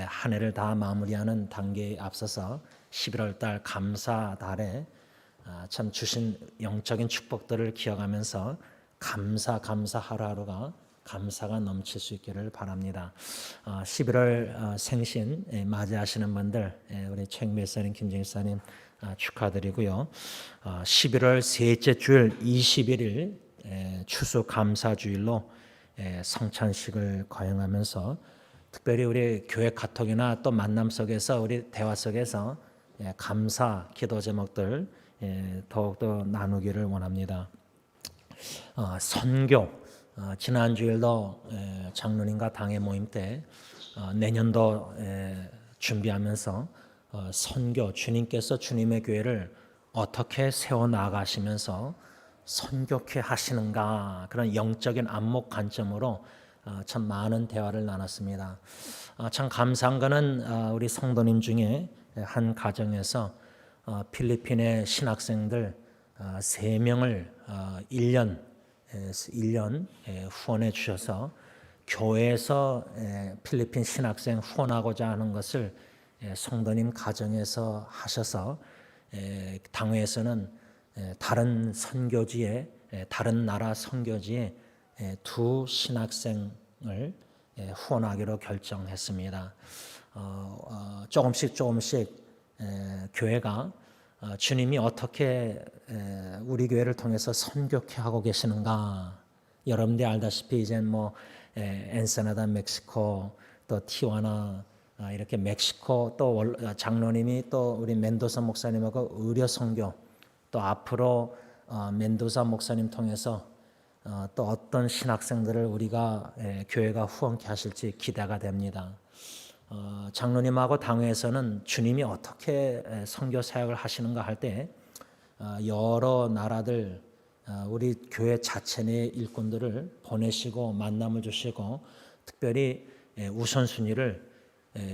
한 해를 다 마무리하는 단계에 앞서서 11월 달 감사 달에 참 주신 영적인 축복들을 기억하면서 감사 하루하루가 감사가 넘칠 수 있기를 바랍니다. 11월 생신 맞이하시는 분들 우리 최영배사님, 김정일사님 축하드리고요. 11월 셋째 주일 21일 추수 감사주일로 성찬식을 거행하면서 특별히 우리 교회 카톡이나 또 만남 속에서 우리 대화 속에서 감사 기도 제목들 더욱더 나누기를 원합니다. 선교 지난 주일도 장로님과 당회 모임 때 내년도 준비하면서 선교 주님께서 주님의 교회를 어떻게 세워 나가시면서 선교케 하시는가 그런 영적인 안목 관점으로 참 많은 대화를 나눴습니다. 참 감사한 것은 우리 성도님 중에 한 가정에서 필리핀의 신학생들 3명을 1년 후원해 주셔서 교회에서 필리핀 신학생 후원하고자 하는 것을 성도님 가정에서 하셔서 당회에서는 다른 선교지에 다른 나라 선교지에 2 신학생을 후원하기로 결정했습니다. 조금씩 교회가 주님이 어떻게 우리 교회를 통해서 선교케 하고 계시는가. 여러분들이 알다시피 이제 엔세나다 멕시코 또 티와나 이렇게 멕시코 또 장로님이 또 우리 멘도사 목사님하고 의료 선교 또 앞으로 멘도사 목사님 통해서 또 어떤 신학생들을 우리가 교회가 후원케 하실지 기대가 됩니다. 장로님하고 당회에서는 주님이 어떻게 선교 사역을 하시는가 할 때 여러 나라들 우리 교회 자체 내 일꾼들을 보내시고 만남을 주시고 특별히 우선순위를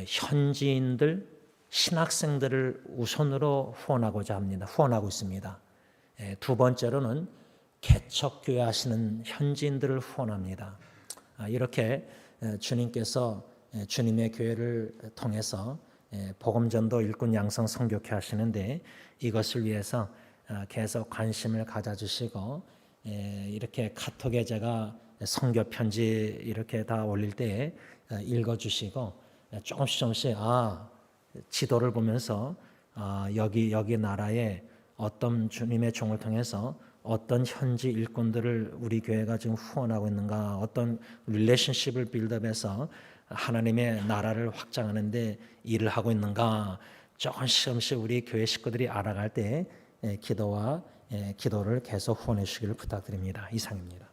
현지인들 신학생들을 우선으로 후원하고자 합니다. 후원하고 있습니다. 2번째로는 개척교회 하시는 현지인들을 후원합니다. 이렇게 주님께서 주님의 교회를 통해서 복음전도 일꾼 양성 성교케 하시는데 이것을 위해서 계속 관심을 가져주시고 이렇게 카톡에 제가 선교 편지 이렇게 다 올릴 때 읽어주시고 조금씩 지도를 보면서 여기 나라에 어떤 주님의 종을 통해서 어떤 현지 일꾼들을 우리 교회가 지금 후원하고 있는가 어떤 릴레이션십을 빌드업해서 하나님의 나라를 확장하는 데 일을 하고 있는가 조금씩 우리 교회 식구들이 알아갈 때 기도를 계속 후원해 주시기를 부탁드립니다. 이상입니다.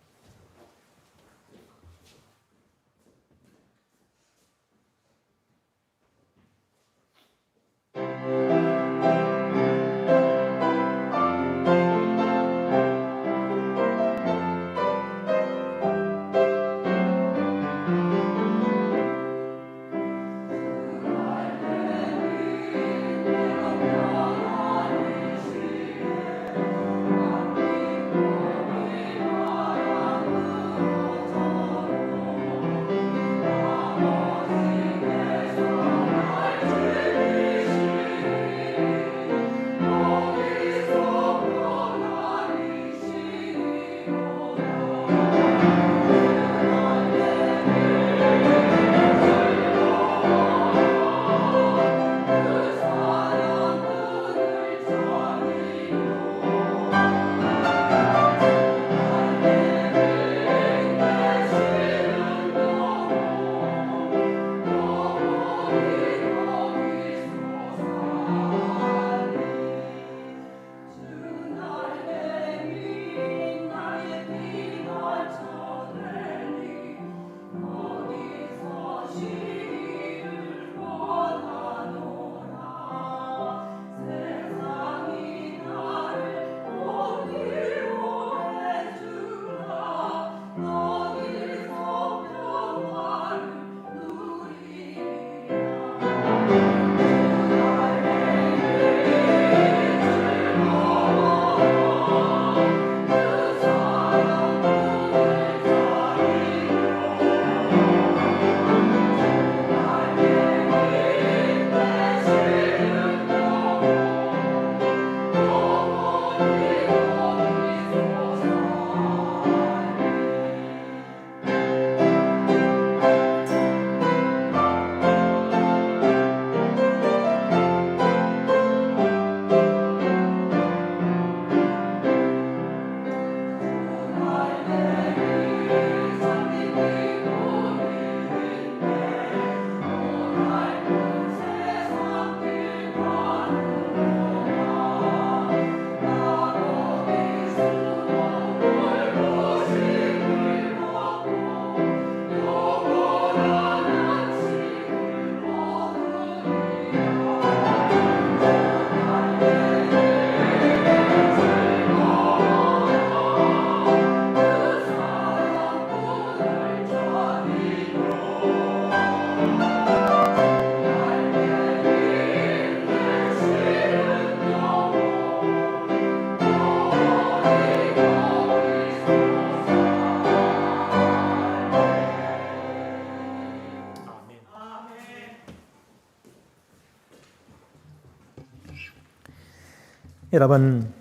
여러분,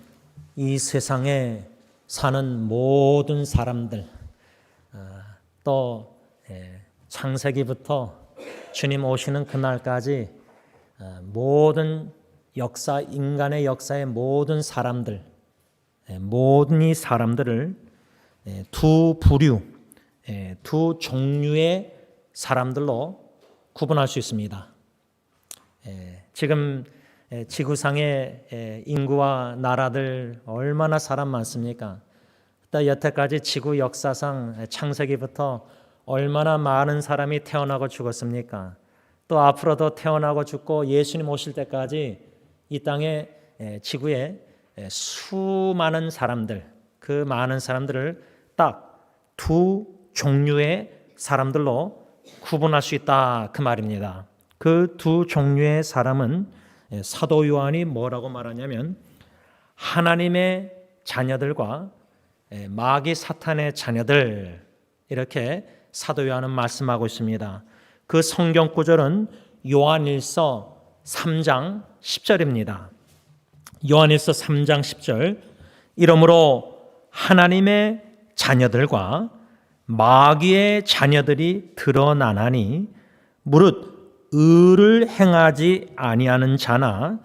이 세상에 사는 모든 사람들, 또 창세기부터 주님 오시는 그날까지 모든 역사, 인간의 역사의 모든 사람들, 모든 이 사람들을 두 부류, 두 종류의 사람들로 구분할 수 있습니다. 지금 지구상의 인구와 나라들 얼마나 사람 많습니까? 또 여태까지 지구 역사상 창세기부터 얼마나 많은 사람이 태어나고 죽었습니까? 또 앞으로도 태어나고 죽고 예수님 오실 때까지 이 땅에 지구에 수많은 사람들, 그 많은 사람들을 딱 두 종류의 사람들로 구분할 수 있다, 그 말입니다. 그 두 종류의 사람은 사도 요한이 뭐라고 말하냐면 하나님의 자녀들과 마귀 사탄의 자녀들, 이렇게 사도 요한은 말씀하고 있습니다. 그 성경 구절은 요한일서 3장 10절입니다. 요한일서 3장 10절, 이러므로 하나님의 자녀들과 마귀의 자녀들이 드러나나니 무릇 의를 행하지 아니하는 자나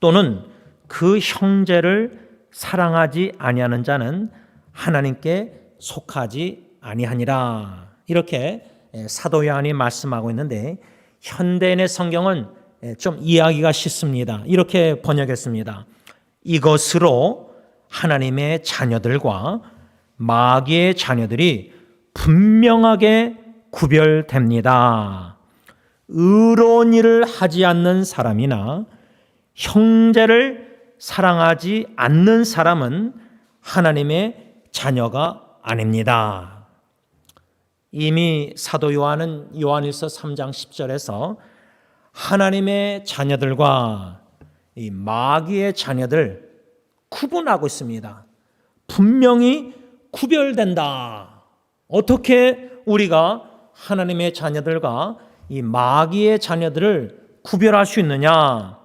또는 그 형제를 사랑하지 아니하는 자는 하나님께 속하지 아니하니라. 이렇게 사도 요한이 말씀하고 있는데, 현대인의 성경은 좀 이해하기가 쉽습니다. 이렇게 번역했습니다. 이것으로 하나님의 자녀들과 마귀의 자녀들이 분명하게 구별됩니다. 의로운 일을 하지 않는 사람이나 형제를 사랑하지 않는 사람은 하나님의 자녀가 아닙니다. 이미 사도 요한은 요한일서 3장 10절에서 하나님의 자녀들과 이 마귀의 자녀들 구분하고 있습니다. 분명히 구별된다. 어떻게 우리가 하나님의 자녀들과 이 마귀의 자녀들을 구별할 수 있느냐?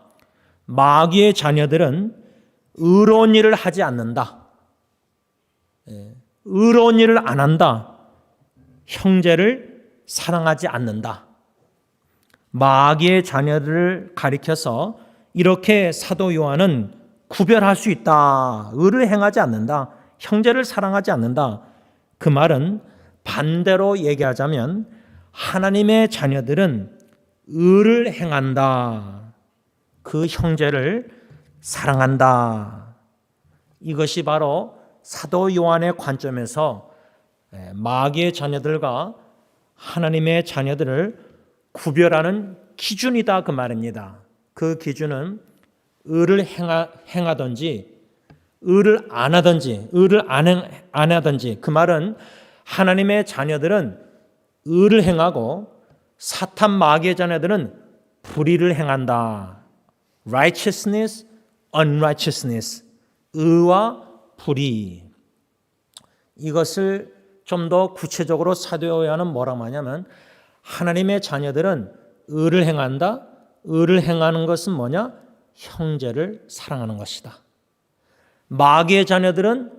마귀의 자녀들은 의로운 일을 하지 않는다. 의로운 일을 안 한다. 형제를 사랑하지 않는다. 마귀의 자녀들을 가리켜서 이렇게 사도 요한은 구별할 수 있다. 의를 행하지 않는다. 형제를 사랑하지 않는다. 그 말은 반대로 얘기하자면 하나님의 자녀들은 의를 행한다. 그 형제를 사랑한다. 이것이 바로 사도 요한의 관점에서 마귀의 자녀들과 하나님의 자녀들을 구별하는 기준이다, 그 말입니다. 그 기준은 의를 행하든지 의를 안 하든지, 의를 안 하든지, 그 말은 하나님의 자녀들은 의를 행하고 사탄 마귀의 자녀들은 불의를 행한다. righteousness, unrighteousness, 의와 불의. 이것을 좀 더 구체적으로 사도 요한은 뭐라고 하냐면 하나님의 자녀들은 의를 행한다. 의를 행하는 것은 뭐냐? 형제를 사랑하는 것이다. 마귀의 자녀들은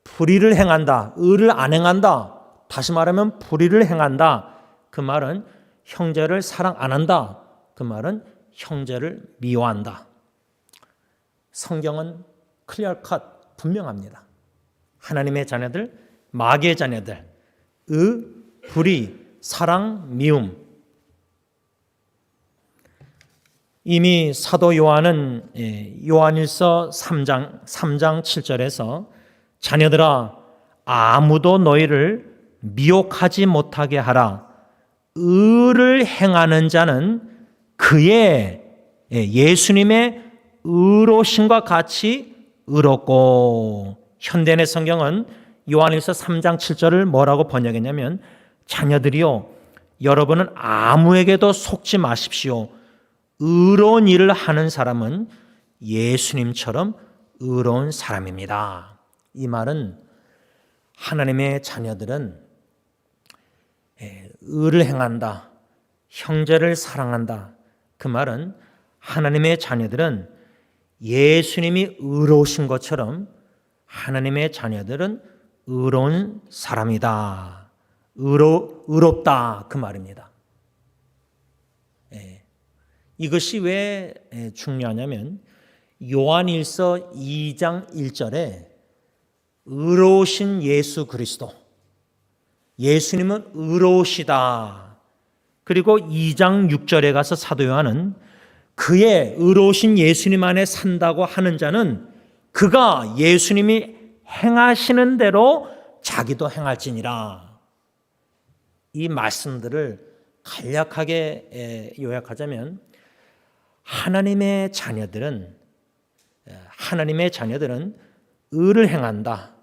불의를 행한다. 의를 안 행한다. 다시 말하면 불의를 행한다. 그 말은 형제를 사랑 안 한다. 그 말은 형제를 미워한다. 성경은 클리어 컷 분명합니다. 하나님의 자녀들, 마귀의 자녀들, 의, 불의, 사랑, 미움. 이미 사도 요한은 요한일서 3장 7절에서 자녀들아 아무도 너희를 미혹하지 못하게 하라. 의를 행하는 자는 그의 예수님의 의로심과 같이 의롭고, 현대의 성경은 요한일서 3장 7절을 뭐라고 번역했냐면 자녀들이요 여러분은 아무에게도 속지 마십시오. 의로운 일을 하는 사람은 예수님처럼 의로운 사람입니다. 이 말은 하나님의 자녀들은 의를 행한다. 형제를 사랑한다. 그 말은 하나님의 자녀들은 예수님이 의로우신 것처럼 하나님의 자녀들은 의로운 사람이다. 의롭다 그 말입니다. 이것이 왜 중요하냐면 요한일서 2장 1절에 의로우신 예수 그리스도, 예수님은 의로우시다. 그리고 2장 6절에 가서 사도 요한은 그의 의로우신 예수님 안에 산다고 하는 자는 그가 예수님이 행하시는 대로 자기도 행할지니라. 이 말씀들을 간략하게 요약하자면 하나님의 자녀들은 의를 행한다.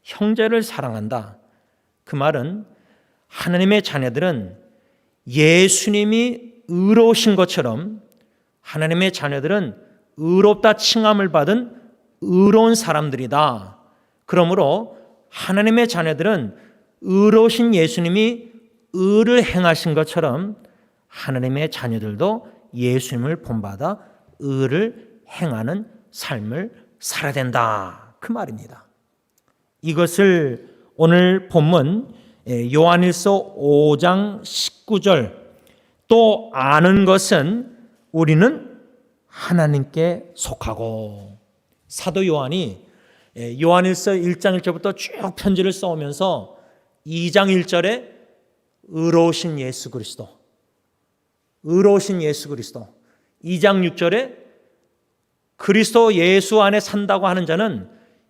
형제를 사랑한다. 그 말은 하나님의 자녀들은 예수님이 의로우신 것처럼 하나님의 자녀들은 의롭다 칭함을 받은 의로운 사람들이다. 그러므로 하나님의 자녀들은 의로우신 예수님이 의를 행하신 것처럼 하나님의 자녀들도 예수님을 본받아 의를 행하는 삶을 살아야 된다. 그 말입니다. 이것을 오늘 본문 요한일서 5장 19절 또 아는 것은 우리는 하나님께 속하고, 사도 요한이 요한일서 1장 1절부터 쭉 편지를 써오면서 2장 1절에 의로우신 예수 그리스도, 2장 6절에 그리스도 예수 안에 산다고 하는 자는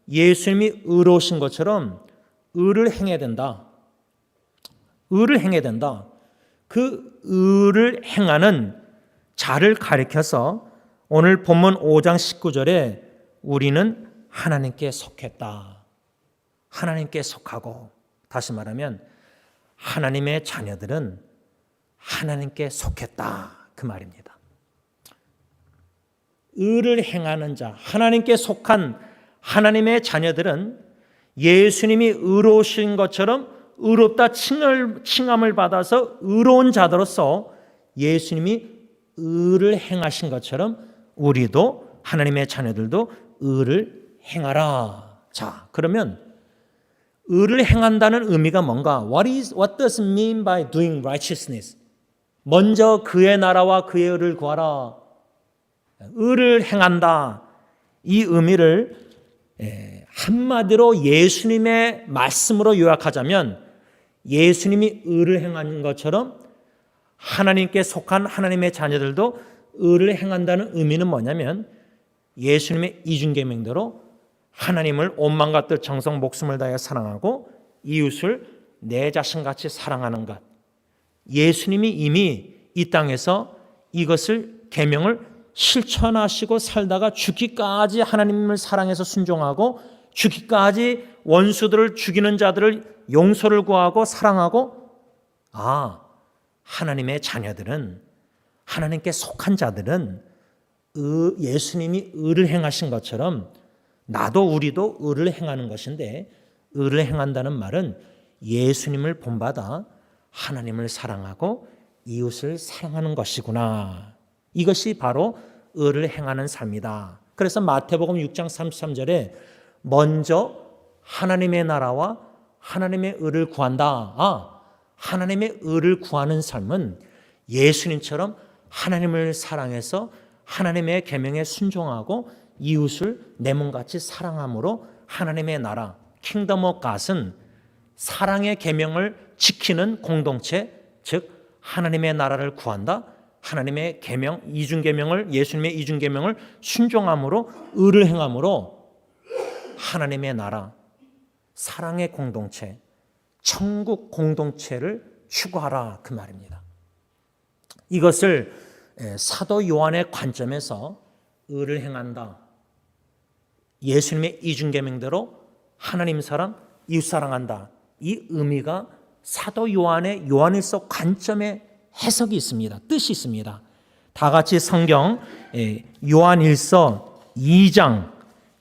예수님이 의로우신 것처럼 의를 행해야 된다. 그 의를 행하는 자를 가리켜서 오늘 본문 5장 19절에 우리는 하나님께 속했다. 하나님께 속하고, 다시 말하면 하나님의 자녀들은 하나님께 속했다. 그 말입니다. 의를 행하는 자, 하나님께 속한 하나님의 자녀들은 예수님이 의로우신 것처럼 의롭다 칭함을 받아서 의로운 자들로서 예수님이 의를 행하신 것처럼 우리도 하나님의 자녀들도 의를 행하라. 자, 그러면 의를 행한다는 의미가 뭔가? What does it mean by doing righteousness? 먼저 그의 나라와 그의 의를 구하라. 의를 행한다. 이 의미를 한마디로 예수님의 말씀으로 요약하자면 예수님이 의를 행하는 것처럼 하나님께 속한 하나님의 자녀들도 의를 행한다는 의미는 뭐냐면 예수님의 이중계명대로 하나님을 온 마음과 뜻 정성 목숨을 다해 사랑하고 이웃을 내 자신같이 사랑하는 것. 예수님이 이미 이 땅에서 이것을 계명을 실천하시고 살다가 죽기까지 하나님을 사랑해서 순종하고 죽기까지 원수들을 죽이는 자들을 용서를 구하고 사랑하고, 하나님의 자녀들은, 하나님께 속한 자들은 예수님이 의를 행하신 것처럼 나도 우리도 의를 행하는 것인데, 의를 행한다는 말은 예수님을 본받아 하나님을 사랑하고 이웃을 사랑하는 것이구나. 이것이 바로 의를 행하는 삶이다. 그래서 마태복음 6장 33절에 먼저 하나님의 나라와 하나님의 의를 구한다. 하나님의 의를 구하는 삶은 예수님처럼 하나님을 사랑해서 하나님의 계명에 순종하고 이웃을 내 몸같이 사랑함으로 하나님의 나라, 킹덤 오브 갓은 사랑의 계명을 지키는 공동체, 즉 하나님의 나라를 구한다. 하나님의 계명, 이중계명을, 예수님의 이중계명을 순종함으로 의를 행함으로 하나님의 나라, 사랑의 공동체, 천국 공동체를 추구하라 그 말입니다. 이것을 사도 요한의 관점에서 의를 행한다. 예수님의 이중계명대로 하나님 사랑, 이웃 사랑한다. 이 의미가 사도 요한의 요한일서 관점의 해석이 있습니다. 뜻이 있습니다. 다 같이 성경 요한일서 2장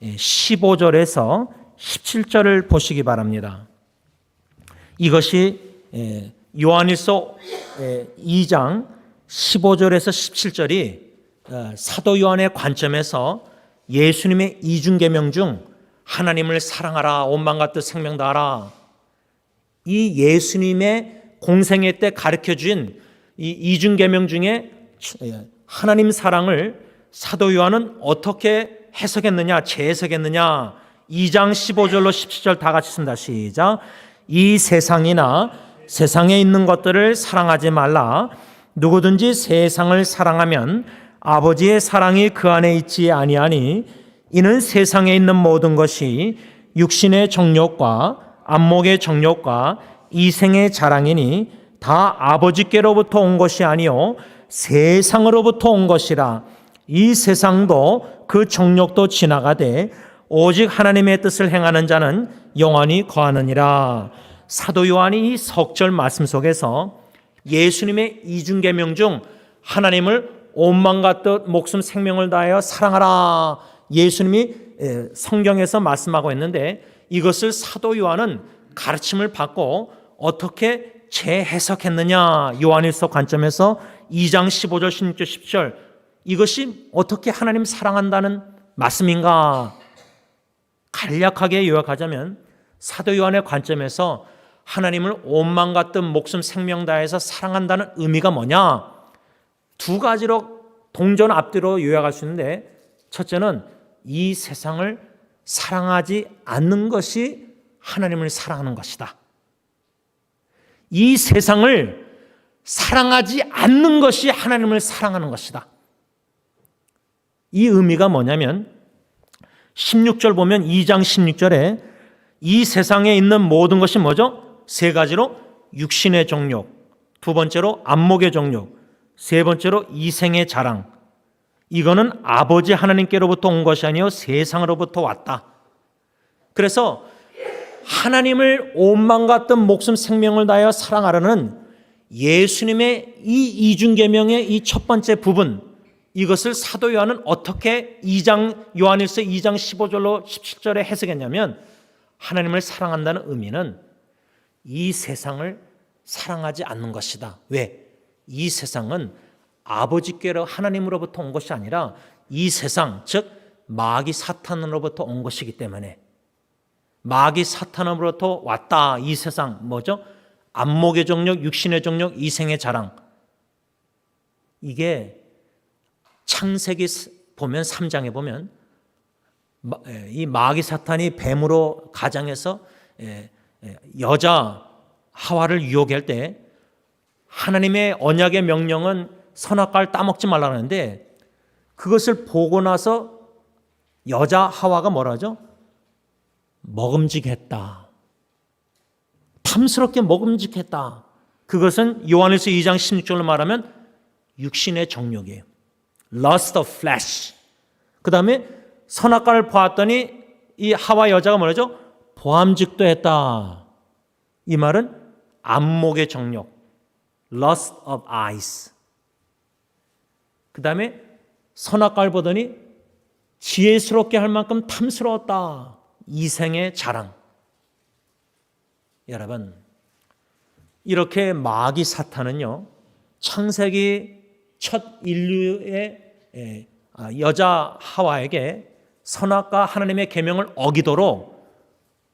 15절에서 17절을 보시기 바랍니다. 이것이 요한일서 2장 15절에서 17절이 사도 요한의 관점에서 예수님의 이중계명 중 하나님을 사랑하라, 온 마음과 뜻 생명 다하라, 이 예수님의 공생애 때 가르쳐준 이 이중계명 중에 하나님 사랑을 사도 요한은 어떻게 해석했느냐, 재해석했느냐. 2장 15절로 17절 다 같이 쓴다. 시작. 이 세상이나 세상에 있는 것들을 사랑하지 말라. 누구든지 세상을 사랑하면 아버지의 사랑이 그 안에 있지 아니하니, 이는 세상에 있는 모든 것이 육신의 정욕과 안목의 정욕과 이생의 자랑이니 다 아버지께로부터 온 것이 아니요 세상으로부터 온 것이라. 이 세상도 그 정욕도 지나가되 오직 하나님의 뜻을 행하는 자는 영원히 거하느니라. 사도 요한이 이 석절 말씀 속에서 예수님의 이중계명 중 하나님을 온 마음과 뜻 목숨 생명을 다하여 사랑하라, 예수님이 성경에서 말씀하고 있는데, 이것을 사도 요한은 가르침을 받고 어떻게 재해석했느냐. 요한일서 관점에서 2장 15절 16절 17절, 이것이 어떻게 하나님 사랑한다는 말씀인가. 간략하게 요약하자면 사도 요한의 관점에서 하나님을 온 마음과 뜻 목숨 생명 다해서 사랑한다는 의미가 뭐냐, 두 가지로 동전 앞뒤로 요약할 수 있는데, 첫째는 이 세상을 사랑하지 않는 것이 하나님을 사랑하는 것이다. 이 세상을 사랑하지 않는 것이 하나님을 사랑하는 것이다. 이 의미가 뭐냐면 16절 보면 2장 16절에 이 세상에 있는 모든 것이 뭐죠? 세 가지로 육신의 정욕, 두 번째로 안목의 정욕, 세 번째로 이생의 자랑. 이거는 아버지 하나님께로부터 온 것이 아니요 세상으로부터 왔다. 그래서 하나님을 온 마음과 뜻 목숨 생명을 다하여 사랑하라는 예수님의 이 이중계명의 이 첫 번째 부분, 이것을 사도 요한은 어떻게 요한일서 2장 15절로 17절에 해석했냐면, 하나님을 사랑한다는 의미는 이 세상을 사랑하지 않는 것이다. 왜? 이 세상은 아버지께로 하나님으로부터 온 것이 아니라 이 세상, 즉 마귀 사탄으로부터 온 것이기 때문에, 마귀 사탄으로부터 왔다. 이 세상 뭐죠? 안목의 정욕, 육신의 정욕, 이생의 자랑. 이게 창세기 보면 3장에 보면 이 마귀 사탄이 뱀으로 가장해서 여자 하와를 유혹할 때 하나님의 언약의 명령은 선악과를 따먹지 말라고 하는데, 그것을 보고 나서 여자 하와가 뭐라 하죠? 먹음직했다. 탐스럽게 먹음직했다. 그것은 요한일서 2장 16절로 말하면 육신의 정욕이에요. Lust of flesh. 그 다음에 선악과를 보았더니 이 하와 여자가 뭐라죠? 보암직도 했다. 이 말은 안목의 정욕, Lust of eyes. 그 다음에 선악과를 보더니 지혜스럽게 할 만큼 탐스러웠다. 이생의 자랑. 여러분, 이렇게 마귀 사탄은요, 창세기 첫 인류의 여자 하와에게 선악과 하나님의 계명을 어기도록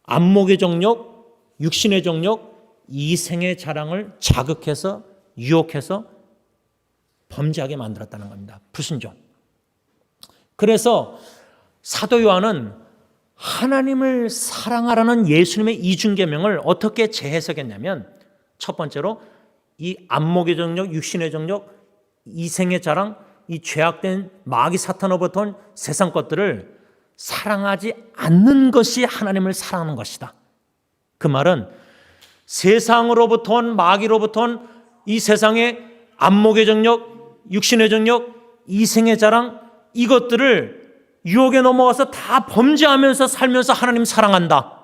안목의 정욕, 육신의 정욕, 이생의 자랑을 자극해서 유혹해서 범죄하게 만들었다는 겁니다. 불순종. 그래서 사도 요한은 하나님을 사랑하라는 예수님의 이중계명을 어떻게 재해석했냐면, 첫 번째로 이 안목의 정욕, 육신의 정욕, 이생의 자랑, 이 죄악된 마귀 사탄으로부터 온 세상 것들을 사랑하지 않는 것이 하나님을 사랑하는 것이다. 그 말은 세상으로부터 온 마귀로부터 온 이 세상의 안목의 정욕, 육신의 정욕, 이생의 자랑, 이것들을 유혹에 넘어가서 다 범죄하면서 살면서 하나님 사랑한다.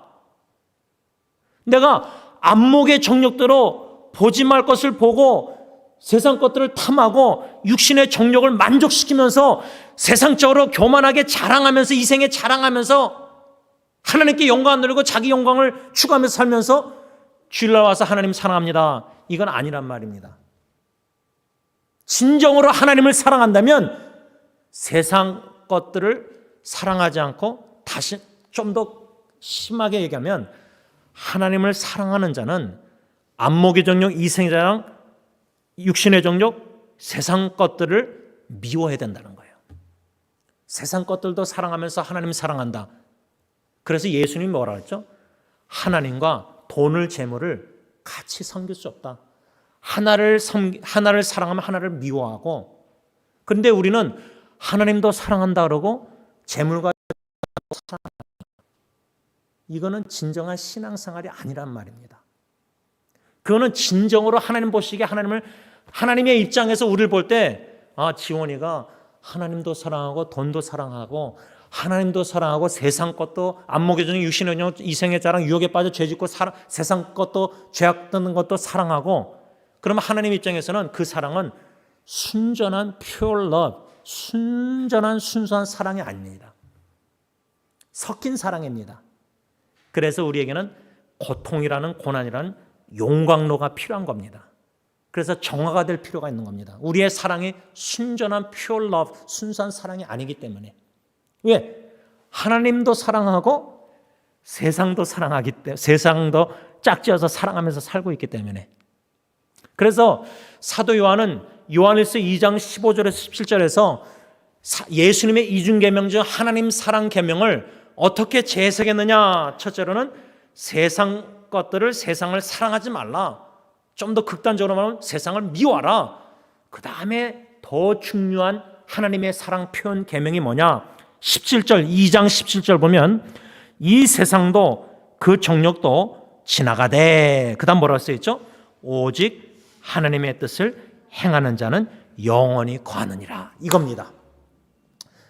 내가 안목의 정욕대로 보지 말 것을 보고 세상 것들을 탐하고 육신의 정욕을 만족시키면서 세상적으로 교만하게 자랑하면서 이생에 자랑하면서 하나님께 영광 안 돌리고 자기 영광을 추구하면서 살면서 주일 날 와서 하나님 사랑합니다. 이건 아니란 말입니다. 진정으로 하나님을 사랑한다면 세상 것들을 사랑하지 않고, 다시 좀 더 심하게 얘기하면 하나님을 사랑하는 자는 안목의 정욕, 이생의 자랑, 육신의 정욕, 세상 것들을 미워해야 된다는 거예요. 세상 것들도 사랑하면서 하나님을 사랑한다. 그래서 예수님이 뭐라 했죠? 하나님과 돈을, 재물을 같이 섬길 수 없다. 하나를 사랑하면 하나를 미워하고, 그런데 우리는 하나님도 사랑한다 그러고 재물과 사랑한다. 이거는 진정한 신앙생활이 아니란 말입니다. 그거는 진정으로 하나님 보시기에 하나님의 입장에서 우리를 볼 때, 지원이가 하나님도 사랑하고 돈도 사랑하고 하나님도 사랑하고 세상 것도 안목의 정욕, 육신의 정욕, 이생의 자랑, 유혹에 빠져 죄짓고 세상 것도 죄악 듣는 것도 사랑하고, 그러면 하나님 입장에서는 그 사랑은 순전한 pure love, 순전한 순수한 사랑이 아닙니다. 섞인 사랑입니다. 그래서 우리에게는 고통이라는, 고난이라는 용광로가 필요한 겁니다. 그래서 정화가 될 필요가 있는 겁니다. 우리의 사랑이 순전한 pure love, 순수한 사랑이 아니기 때문에. 왜? 하나님도 사랑하고 세상도 사랑하기 때문에, 세상도 짝지어서 사랑하면서 살고 있기 때문에. 그래서 사도 요한은 요한일서 2장 15절에서 17절에서 예수님의 이중계명 중 하나님 사랑 계명을 어떻게 재해석했느냐. 첫째로는 세상 것들을, 세상을 사랑하지 말라. 좀 더 극단적으로 말하면 세상을 미워하라. 그 다음에 더 중요한 하나님의 사랑 표현 계명이 뭐냐. 17절, 2장 17절 보면 이 세상도 그 정욕도 지나가되, 그 다음 뭐라고 써있죠? 오직 하나님의 뜻을 행하는 자는 영원히 거하느니라. 이겁니다.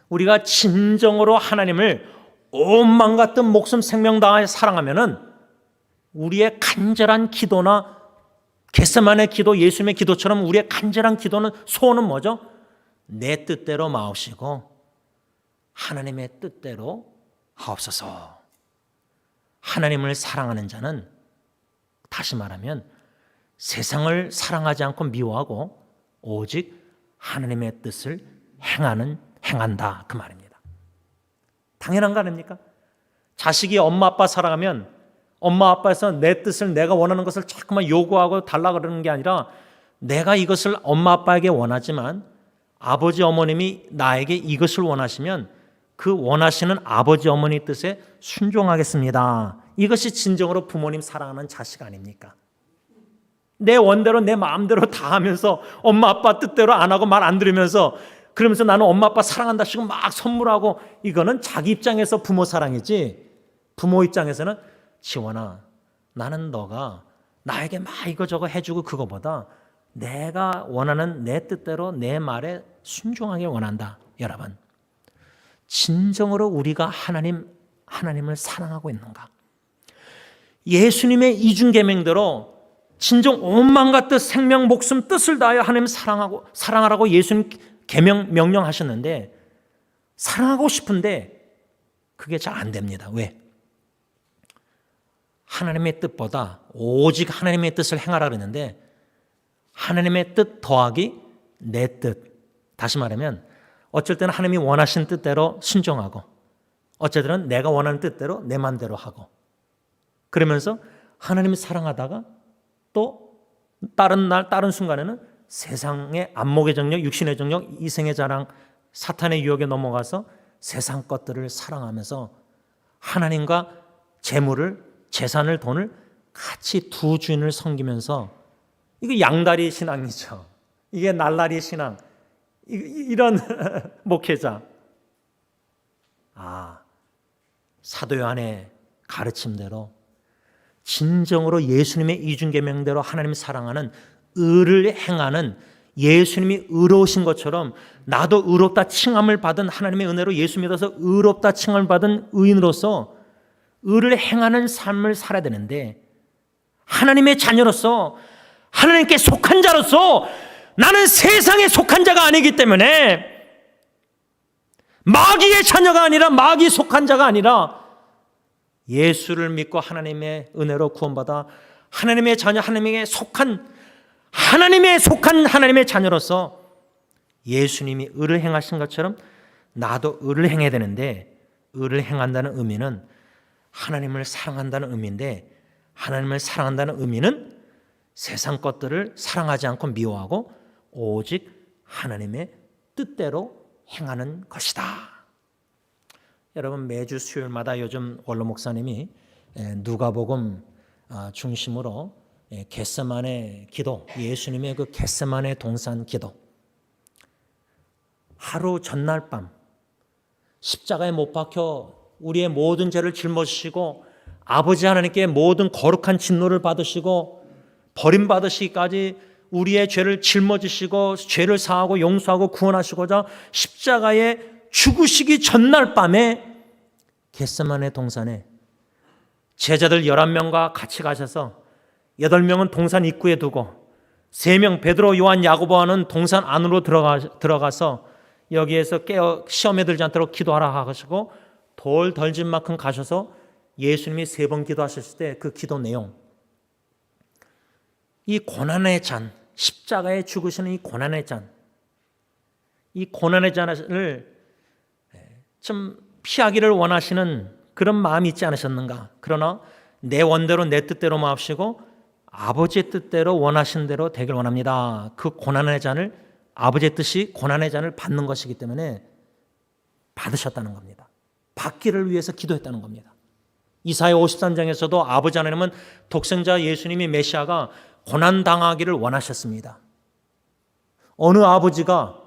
우리가 진정으로 하나님을 온 마음 같은 목숨 생명 다해 사랑하면은 우리의 간절한 기도나 겟세마네 기도, 예수님의 기도처럼 우리의 간절한 기도는, 소원은 뭐죠? 내 뜻대로 마옵시고 하나님의 뜻대로 하옵소서. 하나님을 사랑하는 자는, 다시 말하면 세상을 사랑하지 않고 미워하고 오직 하나님의 뜻을 행한다, 그 말입니다. 당연한 거 아닙니까? 자식이 엄마 아빠 사랑하면 엄마 아빠에서 내 뜻을, 내가 원하는 것을 자꾸만 요구하고 달라 그러는 게 아니라, 내가 이것을 엄마 아빠에게 원하지만 아버지 어머님이 나에게 이것을 원하시면 그 원하시는 아버지 어머니 뜻에 순종하겠습니다. 이것이 진정으로 부모님 사랑하는 자식 아닙니까? 내 원대로 내 마음대로 다 하면서 엄마 아빠 뜻대로 안 하고 말 안 들으면서, 그러면서 나는 엄마 아빠 사랑한다 시고 막 선물하고, 이거는 자기 입장에서 부모 사랑이지, 부모 입장에서는 지원아, 나는 너가 나에게 막 이거저거 해주고 그거보다 내가 원하는 내 뜻대로 내 말에 순종하길 원한다. 여러분, 진정으로 우리가 하나님을 사랑하고 있는가? 예수님의 이중계명대로 진정 온 마음과 뜻, 생명, 목숨, 뜻을 다하여 하나님 사랑하라고 예수님 계명 명령하셨는데, 사랑하고 싶은데 그게 잘 안 됩니다. 왜? 하나님의 뜻보다 오직 하나님의 뜻을 행하라 그랬는데, 하나님의 뜻 더하기 내 뜻, 다시 말하면 어쩔 때는 하나님이 원하신 뜻대로 순종하고, 어쩔 때는 내가 원하는 뜻대로 내 마음대로 하고, 그러면서 하나님을 사랑하다가 또 다른 순간에는 세상의 안목의 정욕, 육신의 정욕, 이생의 자랑, 사탄의 유혹에 넘어가서 세상 것들을 사랑하면서 하나님과 재물을, 재산을, 돈을 같이 두 주인을 섬기면서, 이게 양다리 신앙이죠. 이게 날라리 신앙. 이런 목회자. 사도 요한의 가르침대로 진정으로 예수님의 이중계명대로 하나님 사랑하는, 의를 행하는, 예수님이 의로우신 것처럼 나도 의롭다 칭함을 받은, 하나님의 은혜로 예수 믿어서 의롭다 칭함을 받은 의인으로서 의를 행하는 삶을 살아야 되는데, 하나님의 자녀로서, 하나님께 속한 자로서, 나는 세상에 속한 자가 아니기 때문에, 마귀의 자녀가 아니라, 마귀 속한 자가 아니라 예수를 믿고 하나님의 은혜로 구원받아 하나님의 자녀, 하나님의 속한 하나님의 자녀로서 예수님이 의를 행하신 것처럼 나도 의를 행해야 되는데 의를 행한다는 의미는 하나님을 사랑한다는 의미인데 하나님을 사랑한다는 의미는 세상 것들을 사랑하지 않고 미워하고 오직 하나님의 뜻대로 행하는 것이다. 여러분, 매주 수요일마다 요즘 원로 목사님이 누가복음 중심으로 겟세마네 기도, 예수님의 그 겟세마네 동산 기도, 하루 전날 밤 십자가에 못 박혀 우리의 모든 죄를 짊어지시고 아버지 하나님께 모든 거룩한 진노를 받으시고 버림받으시기까지 우리의 죄를 짊어지시고 죄를 사하고 용서하고 구원하시고자 십자가에 죽으시기 전날 밤에 겟세마네 동산에 제자들 11명과 같이 가셔서 8명은 동산 입구에 두고 3명 베드로, 요한, 야고보와는 동산 안으로 들어가서 여기에서 시험에 들지 않도록 기도하라 하시고 돌 덜진 만큼 가셔서 예수님이 3번 기도하셨을 때 그 기도 내용, 이 고난의 잔, 십자가에 죽으시는 이 고난의 잔, 이 고난의 잔을 좀 피하기를 원하시는 그런 마음이 있지 않으셨는가? 그러나 내 원대로 내 뜻대로 마옵시고 아버지의 뜻대로 원하신 대로 되길 원합니다. 그 고난의 잔을, 아버지의 뜻이 고난의 잔을 받는 것이기 때문에 받으셨다는 겁니다. 받기를 위해서 기도했다는 겁니다. 이사야 53장에서도 아버지 하나님은 독생자 예수님이 메시아가 고난당하기를 원하셨습니다. 어느 아버지가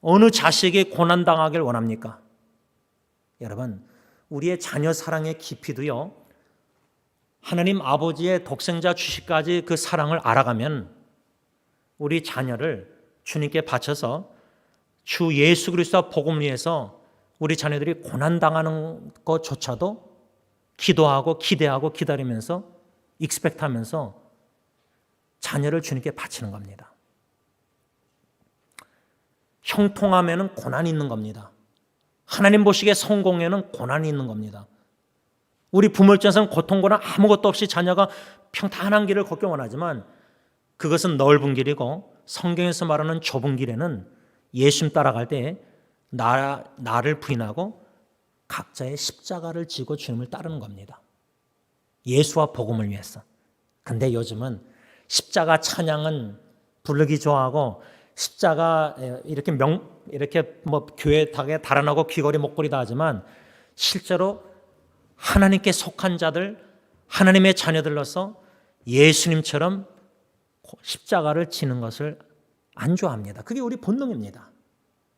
어느 자식에게 고난당하기를 원합니까? 여러분, 우리의 자녀 사랑의 깊이도요, 하나님 아버지의 독생자 주시까지 그 사랑을 알아가면 우리 자녀를 주님께 바쳐서 주 예수 그리스도 복음을 위해서 우리 자녀들이 고난당하는 것조차도 기도하고 기대하고 기다리면서 익스펙트하면서 자녀를 주님께 바치는 겁니다. 형통함에는 고난이 있는 겁니다. 하나님 보시기에 성공에는 고난이 있는 겁니다. 우리 부모 입장에서는 고통고난 아무것도 없이 자녀가 평탄한 길을 걷길 원하지만 그것은 넓은 길이고 성경에서 말하는 좁은 길에는 예수님 따라갈 때 나를 부인하고 각자의 십자가를 지고 주님을 따르는 겁니다. 예수와 복음을 위해서. 근데 요즘은 십자가 찬양은 부르기 좋아하고 십자가 이렇게 교회 닭에 달아나고 귀걸이 목걸이 다 하지만 실제로 하나님께 속한 자들, 하나님의 자녀들로서 예수님처럼 십자가를 지는 것을 안 좋아합니다. 그게 우리 본능입니다.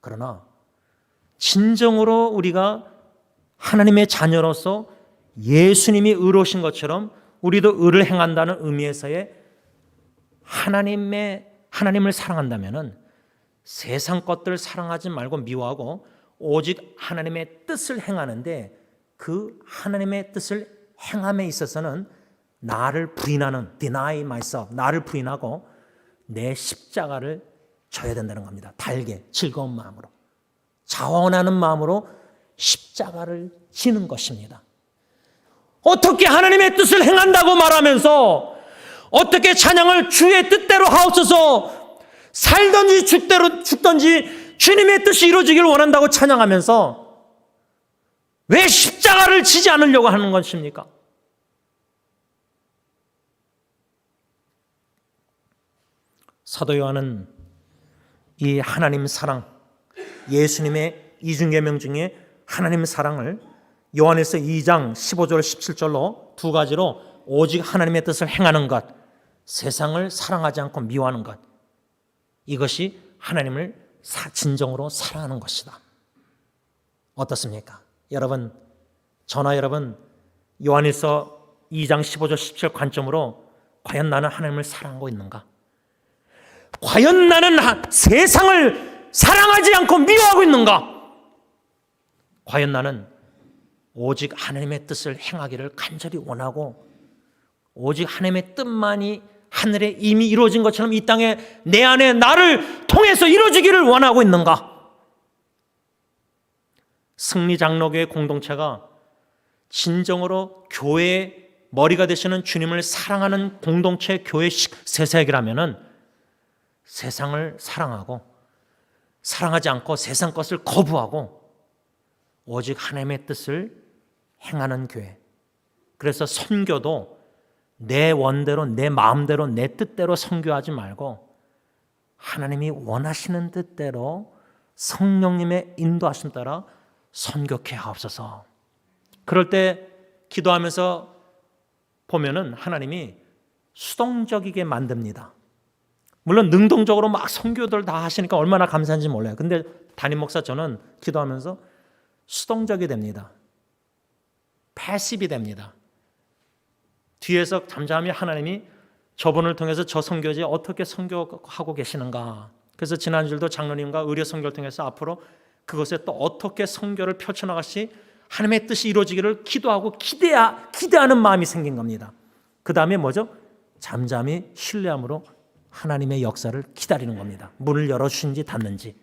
그러나 진정으로 우리가 하나님의 자녀로서 예수님이 의로우신 것처럼 우리도 의를 행한다는 의미에서의 하나님을 사랑한다면 세상 것들을 사랑하지 말고 미워하고 오직 하나님의 뜻을 행하는데 그 하나님의 뜻을 행함에 있어서는 나를 부인하는 deny myself, 나를 부인하고 내 십자가를 져야 된다는 겁니다. 달게 즐거운 마음으로, 자원하는 마음으로 십자가를 지는 것입니다. 어떻게 하나님의 뜻을 행한다고 말하면서 어떻게 찬양을 주의 뜻대로 하옵소서, 살든지 죽든지 주님의 뜻이 이루어지기를 원한다고 찬양하면서 왜 십자가를 지지 않으려고 하는 것입니까? 사도 요한은 이 하나님 사랑, 예수님의 이중계명 중에 하나님 사랑을 요한일서 2장 15절 17절로 두 가지로 오직 하나님의 뜻을 행하는 것, 세상을 사랑하지 않고 미워하는 것, 이것이 하나님을 진정으로 사랑하는 것이다. 어떻습니까? 여러분, 저나 여러분, 요한일서 2장 15절 17 관점으로 과연 나는 하나님을 사랑하고 있는가? 과연 나는 세상을 사랑하지 않고 미워하고 있는가? 과연 나는 오직 하나님의 뜻을 행하기를 간절히 원하고 오직 하나님의 뜻만이 하늘에 이미 이루어진 것처럼 이 땅에 내 안에 나를 통해서 이루어지기를 원하고 있는가? 승리장로교회 공동체가 진정으로 교회의 머리가 되시는 주님을 사랑하는 공동체 교회 세상이라면 세상을 사랑하고 사랑하지 않고 세상 것을 거부하고 오직 하나님의 뜻을 행하는 교회. 그래서 선교도 내 원대로, 내 마음대로, 내 뜻대로 선교하지 말고 하나님이 원하시는 뜻대로 성령님의 인도하심 따라 선교케 하옵소서. 그럴 때 기도하면서 보면은 하나님이 수동적이게 만듭니다. 물론 능동적으로 막 선교들 다 하시니까 얼마나 감사한지 몰라요. 근데 담임 목사 저는 기도하면서 수동적이 됩니다. 패시브이 됩니다. 뒤에서 잠잠히 하나님이 저분을 통해서 저 선교지에 어떻게 선교하고 계시는가. 그래서 지난주도 장로님과 의료 선교를 통해서 앞으로 그것에 또 어떻게 선교를 펼쳐나갈지 하나님의 뜻이 이루어지기를 기도하고 기대하는 마음이 생긴 겁니다. 그 다음에 뭐죠? 잠잠히 신뢰함으로 하나님의 역사를 기다리는 겁니다. 문을 열어주신지 닫는지.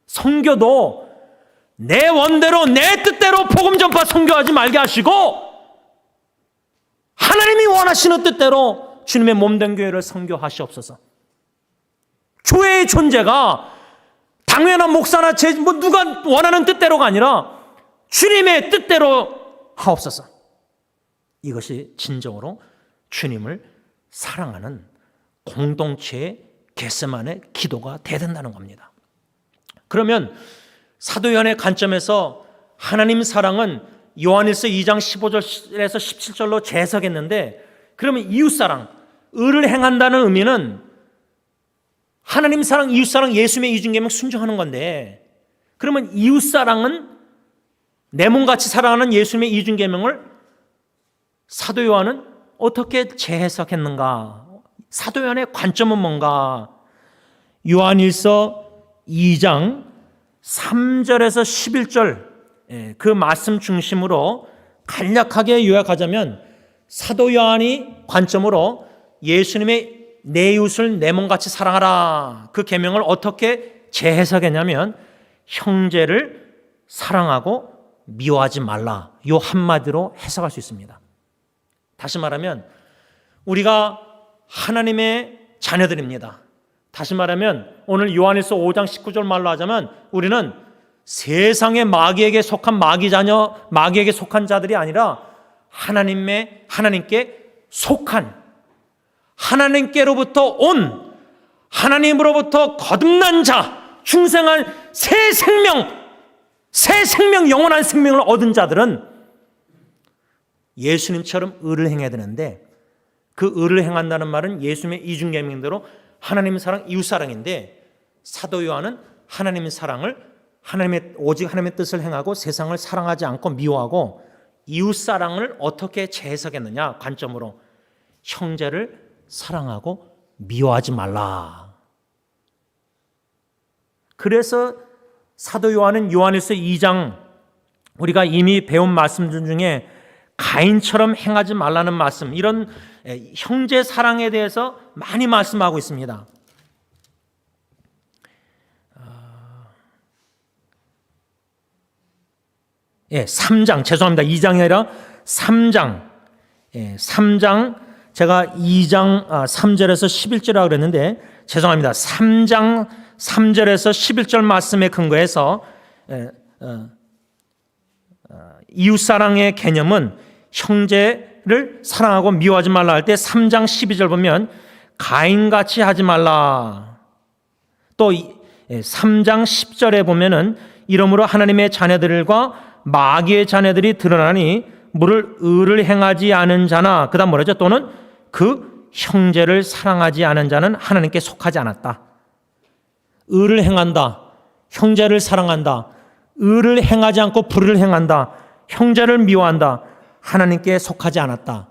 선교도 내 원대로 내 뜻대로 복음 전파 선교하지 말게 하시고 하나님이 원하시는 뜻대로 주님의 몸된 교회를 선교하시옵소서. 교회의 존재가 당연한 목사나 누가 원하는 뜻대로가 아니라 주님의 뜻대로 하옵소서. 이것이 진정으로 주님을 사랑하는 공동체의 겟세마네 기도가 돼야 된다는 겁니다. 그러면 사도 요한의 관점에서 하나님 사랑은 요한일서 2장 15절에서 17절로 재해석했는데, 그러면 이웃사랑, 의를 행한다는 의미는 하나님 사랑, 이웃사랑, 예수님의 이중계명 순종하는 건데, 그러면 이웃사랑은 내 몸같이 사랑하는 예수님의 이중계명을 사도 요한은 어떻게 재해석했는가? 사도 요한의 관점은 뭔가? 요한일서 2장 3절에서 11절 그 말씀 중심으로 간략하게 요약하자면 사도 요한이 관점으로 예수님의 내 이웃을 내 몸같이 사랑하라 그 계명을 어떻게 재해석했냐면 형제를 사랑하고 미워하지 말라 요 한마디로 해석할 수 있습니다. 다시 말하면 우리가 하나님의 자녀들입니다. 다시 말하면 오늘 요한일서 5장 19절 말로 하자면 우리는 세상의 마귀에게 속한 마귀 자녀, 마귀에게 속한 자들이 아니라 하나님께 속한 하나님께로부터 온 하나님으로부터 거듭난 자, 중생한 새 생명, 영원한 생명을 얻은 자들은 예수님처럼 의를 행해야 되는데 그 의를 행한다는 말은 예수님의 이중계명대로 하나님의 사랑, 이웃사랑인데 사도 요한은 하나님의 사랑을 오직 하나님의 뜻을 행하고 세상을 사랑하지 않고 미워하고 이웃사랑을 어떻게 재해석했느냐 관점으로 형제를 사랑하고 미워하지 말라. 그래서 사도 요한은 요한일서 2장 우리가 이미 배운 말씀 중에 가인처럼 행하지 말라는 말씀, 이런 형제 사랑에 대해서 많이 말씀하고 있습니다. 3장, 죄송합니다. 2장이 아니라 3장. 3장, 제가 2장 3절에서 11절이라고 그랬는데 죄송합니다. 3장 3절에서 11절 말씀에 근거해서 이웃사랑의 개념은 형제를 사랑하고 미워하지 말라 할 때 3장 12절 보면 가인같이 하지 말라. 또 3장 10절에 보면은 이러므로 하나님의 자녀들과 마귀의 자녀들이 드러나니 물을 의를 행하지 않은 자나 그다음 뭐라죠? 또는 그 형제를 사랑하지 않은 자는 하나님께 속하지 않았다. 의를 행한다. 형제를 사랑한다. 의를 행하지 않고 불의를 행한다. 형제를 미워한다. 하나님께 속하지 않았다.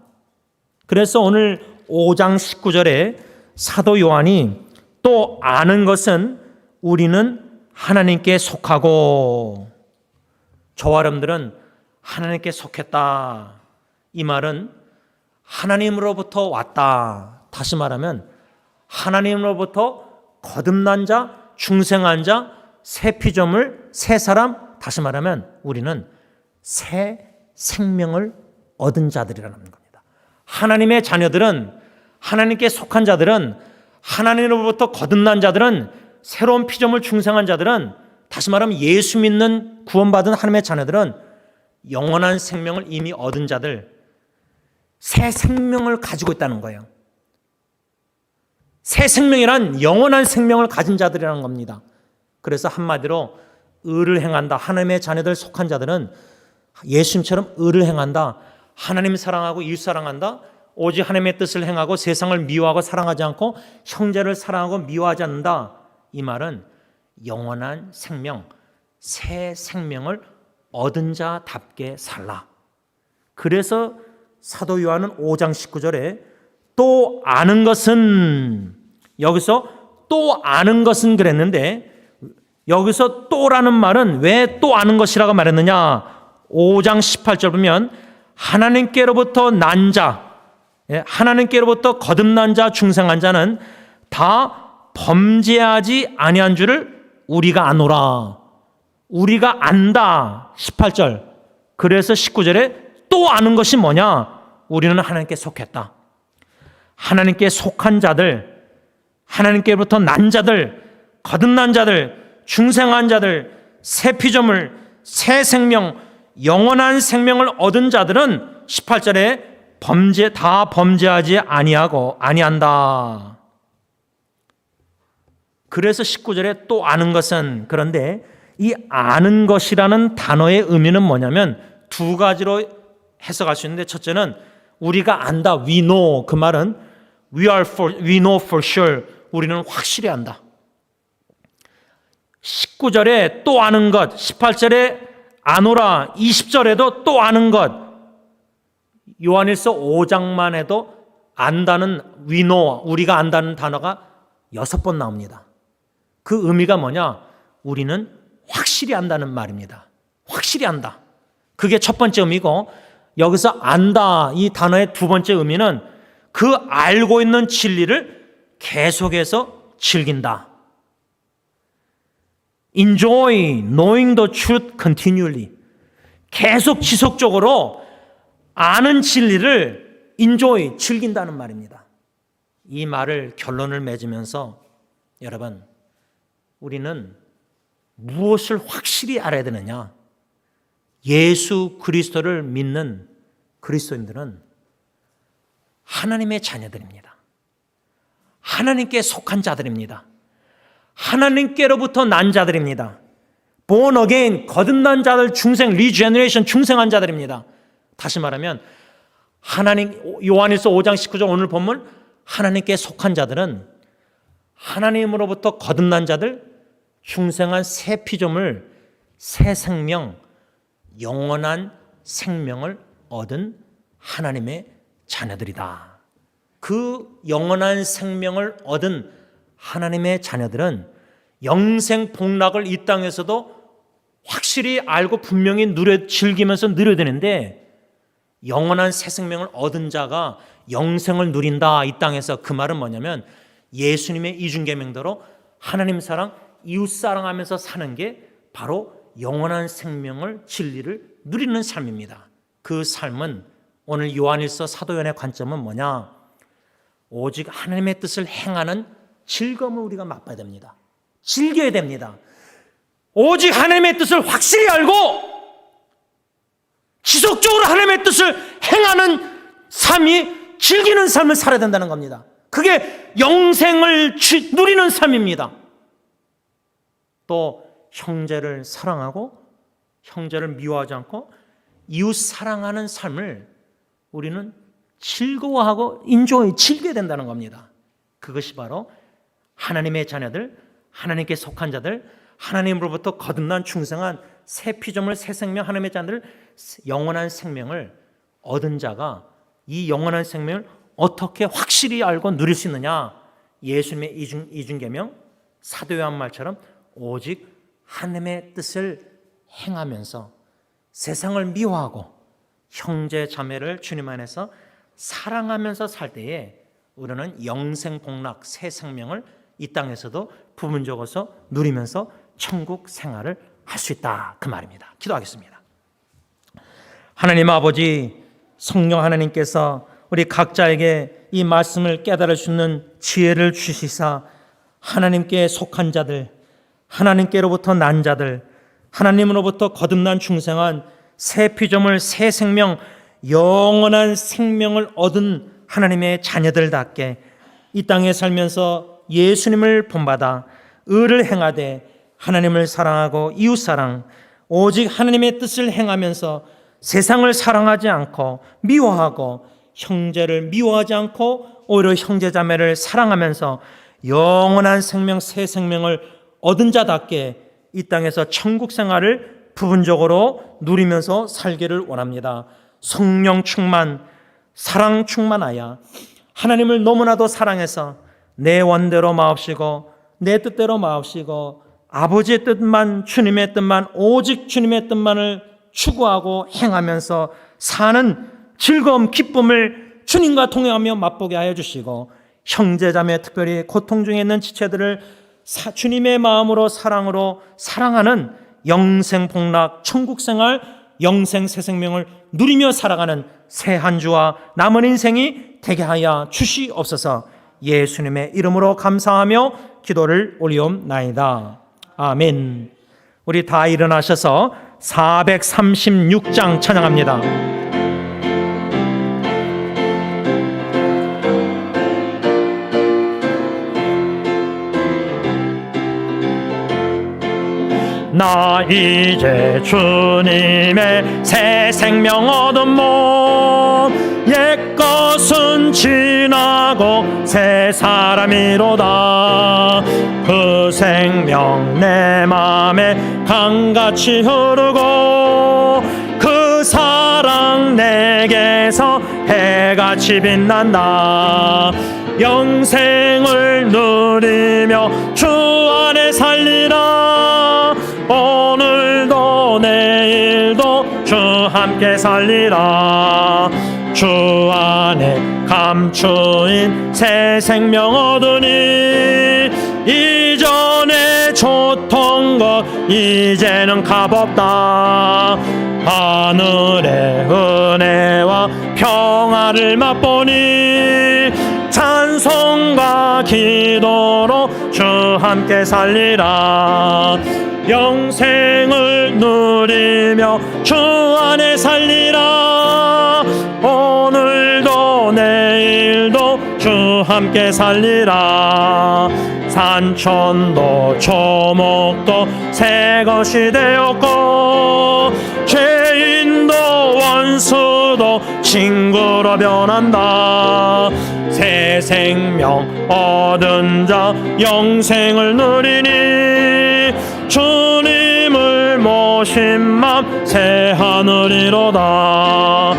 그래서 오늘 5장 19절에 사도 요한이 또 아는 것은 우리는 하나님께 속하고 저와 여러분들은 하나님께 속했다. 이 말은 하나님으로부터 왔다. 다시 말하면 하나님으로부터 거듭난 자, 중생한 자, 새 피조물, 새 사람, 다시 말하면 우리는 새 생명을 얻은 자들이라는 겁니다. 하나님의 자녀들은, 하나님께 속한 자들은, 하나님으로부터 거듭난 자들은 새로운 피조물 중생한 자들은, 다시 말하면 예수 믿는 구원받은 하나님의 자녀들은 영원한 생명을 이미 얻은 자들, 새 생명을 가지고 있다는 거예요. 새 생명이란 영원한 생명을 가진 자들이라는 겁니다. 그래서 한마디로 의를 행한다, 하나님의 자녀들 속한 자들은 예수님처럼 의를 행한다, 하나님 사랑하고 이웃 사랑한다, 오직 하나님의 뜻을 행하고 세상을 미워하고 사랑하지 않고 형제를 사랑하고 미워하지 않는다. 이 말은 영원한 생명, 새 생명을 얻은 자답게 살라. 그래서 사도 요한은 5장 19절에 또 아는 것은, 여기서 또 아는 것은 그랬는데, 여기서 또라는 말은 왜 또 아는 것이라고 말했느냐? 5장 18절 보면 하나님께로부터 난 자, 하나님께로부터 거듭난 자, 중생한 자는 다 범죄하지 아니한 줄을 우리가 아노라. 우리가 안다. 18절. 그래서 19절에 또 아는 것이 뭐냐? 우리는 하나님께 속했다. 하나님께 속한 자들, 하나님께로부터 난 자들, 거듭난 자들, 중생한 자들, 새 피조물, 새 생명, 영원한 생명을 얻은 자들은 18절에 다 범죄하지 아니한다. 그래서 19절에 또 아는 것은, 그런데 이 아는 것이라는 단어의 의미는 뭐냐면 두 가지로 해석할 수 있는데, 첫째는 우리가 안다, we know. 그 말은 we know for sure. 우리는 확실히 안다. 19절에 또 아는 것, 18절에 아노라, 20절에도 또 아는 것. 요한일서 5장만 해도 안다는 we know, 우리가 안다는 단어가 6번 나옵니다. 그 의미가 뭐냐? 우리는 확실히 안다는 말입니다. 확실히 안다. 그게 첫 번째 의미고, 여기서 안다, 이 단어의 두 번째 의미는 그 알고 있는 진리를 계속해서 즐긴다. Enjoy knowing the truth continually. 계속 지속적으로 아는 진리를 enjoy, 즐긴다는 말입니다. 이 말을 결론을 맺으면서 여러분, 우리는 무엇을 확실히 알아야 되느냐? 예수 그리스도를 믿는 그리스도인들은 하나님의 자녀들입니다. 하나님께 속한 자들입니다. 하나님께로부터 난 자들입니다. born again, 거듭난 자들, 중생, regeneration, 중생한 자들입니다. 다시 말하면 하나님, 요한일서 5장 19절 오늘 본문, 하나님께 속한 자들은 하나님으로부터 거듭난 자들, 중생한 새 피조물, 새 생명, 영원한 생명을 얻은 하나님의 자녀들이다. 그 영원한 생명을 얻은 하나님의 자녀들은 영생 복락을 이 땅에서도 확실히 알고 분명히 즐기면서 누려야 되는데, 영원한 새 생명을 얻은 자가 영생을 누린다, 이 땅에서. 그 말은 뭐냐면 예수님의 이중계명대로 하나님 사랑, 이웃 사랑하면서 사는 게 바로 영원한 생명을, 진리를 누리는 삶입니다. 그 삶은, 오늘 요한일서 사도 요한의 관점은 뭐냐? 오직 하나님의 뜻을 행하는 즐거움을 우리가 맛봐야 됩니다. 즐겨야 됩니다. 오직 하나님의 뜻을 확실히 알고 지속적으로 하나님의 뜻을 행하는 삶이, 즐기는 삶을 살아야 된다는 겁니다. 그게 영생을 누리는 삶입니다. 또 형제를 사랑하고 형제를 미워하지 않고 이웃 사랑하는 삶을 우리는 즐거워하고 즐겨야 된다는 겁니다. 그것이 바로 하나님의 자녀들, 하나님께 속한 자들, 하나님으로부터 거듭난 중생한 새 피조물, 새 생명, 하나님의 자녀들, 영원한 생명을 얻은 자가 이 영원한 생명을 어떻게 확실히 알고 누릴 수 있느냐? 예수님의 이중계명, 사도 요한 말처럼 오직 하나님의 뜻을 행하면서 세상을 미워하고 형제 자매를 주님 안에서 사랑하면서 살 때에 우리는 영생 복락, 새 생명을 이 땅에서도 부분적으로 누리면서 천국 생활을 할 수 있다, 그 말입니다. 기도하겠습니다. 하나님 아버지, 성령 하나님께서 우리 각자에게 이 말씀을 깨달을 수 있는 지혜를 주시사 하나님께 속한 자들, 하나님께로부터 난 자들, 하나님으로부터 거듭난 중생한 새 피조물, 새 생명, 영원한 생명을 얻은 하나님의 자녀들답게 이 땅에 살면서 예수님을 본받아 의를 행하되 하나님을 사랑하고 이웃사랑, 오직 하나님의 뜻을 행하면서 세상을 사랑하지 않고 미워하고 형제를 미워하지 않고 오히려 형제자매를 사랑하면서 영원한 생명, 새 생명을 얻은 자답게 이 땅에서 천국 생활을 부분적으로 누리면서 살기를 원합니다. 성령 충만, 사랑 충만하여 하나님을 너무나도 사랑해서 내 원대로 마옵시고 내 뜻대로 마옵시고 아버지의 뜻만, 주님의 뜻만, 오직 주님의 뜻만을 추구하고 행하면서 사는 즐거움, 기쁨을 주님과 동행하며 맛보게 하여 주시고 형제자매, 특별히 고통 중에 있는 지체들을 주님의 마음으로 사랑으로 사랑하는 영생 복락, 천국 생활, 영생 새 생명을 누리며 살아가는 새 한 주와 남은 인생이 되게 하여 주시옵소서. 예수님의 이름으로 감사하며 기도를 올리옵나이다. 아멘. 우리 다 일어나셔서 436장 찬양합니다. 나 이제 주님의 새 생명 얻은 몸, 옛것은 지나고 새 사람이로다. 그 생명 내 맘에 강같이 흐르고 그 사랑 내게서 해같이 빛난다. 영생을 누리며 주 안에 살리라. 오늘도 내일도 주 함께 살리라. 주 안에 감추인 새 생명 얻으니 이전에 좋던 것 이제는 값없다. 하늘의 은혜와 평화를 맛보니 찬송과 기도로 주 함께 살리라. 영생을 누리며 주 안에 살리라. 오늘도 내일도 주 함께 살리라. 산천도 초목도 새 것이 되었고 죄인도 원수도 친구로 변한다. 새 생명 얻은 자 영생을 누리니 주님을 모신 맘 새 하늘이로다.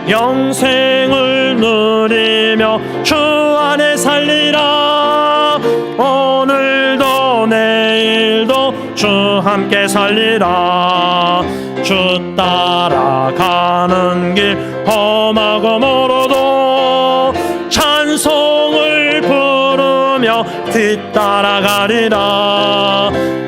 영생을 누리며 주 안에 살리라. 오늘도 내일도 주 함께 살리라. 주 따라가는 길 험하고 멀어도 찬송을 부르며 뒤따라가리라.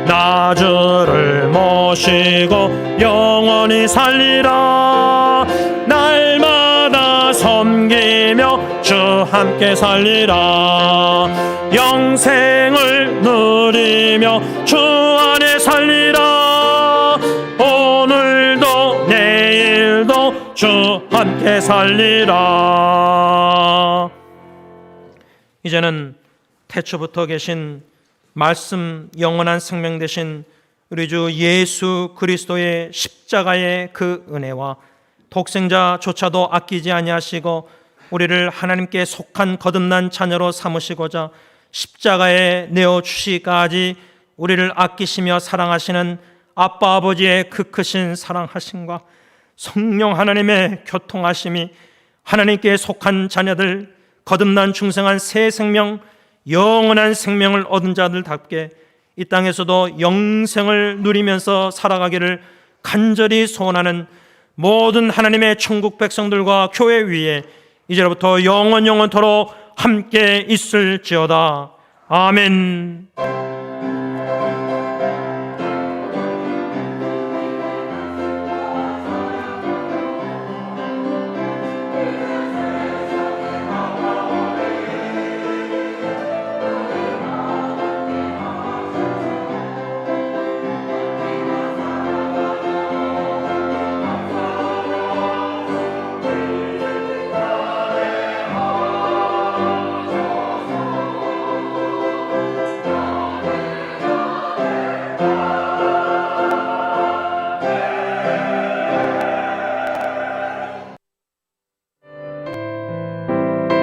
나 주를 모시고 영원히 살리라. 날마다 섬기며 주 함께 살리라. 영생을 누리며 주 안에 살리라. 오늘도 내일도 주 함께 살리라. 이제는 태초부터 계신 말씀, 영원한 생명 되신 우리 주 예수 그리스도의 십자가의 그 은혜와 독생자조차도 아끼지 아니하시고 우리를 하나님께 속한 거듭난 자녀로 삼으시고자 십자가에 내어주시기까지 우리를 아끼시며 사랑하시는 아빠 아버지의 그 크신 사랑하심과 성령 하나님의 교통하심이 하나님께 속한 자녀들, 거듭난 중생한 새 생명, 영원한 생명을 얻은 자들답게 이 땅에서도 영생을 누리면서 살아가기를 간절히 소원하는 모든 하나님의 천국 백성들과 교회 위에 이제부터 영원토록 함께 있을지어다. 아멘.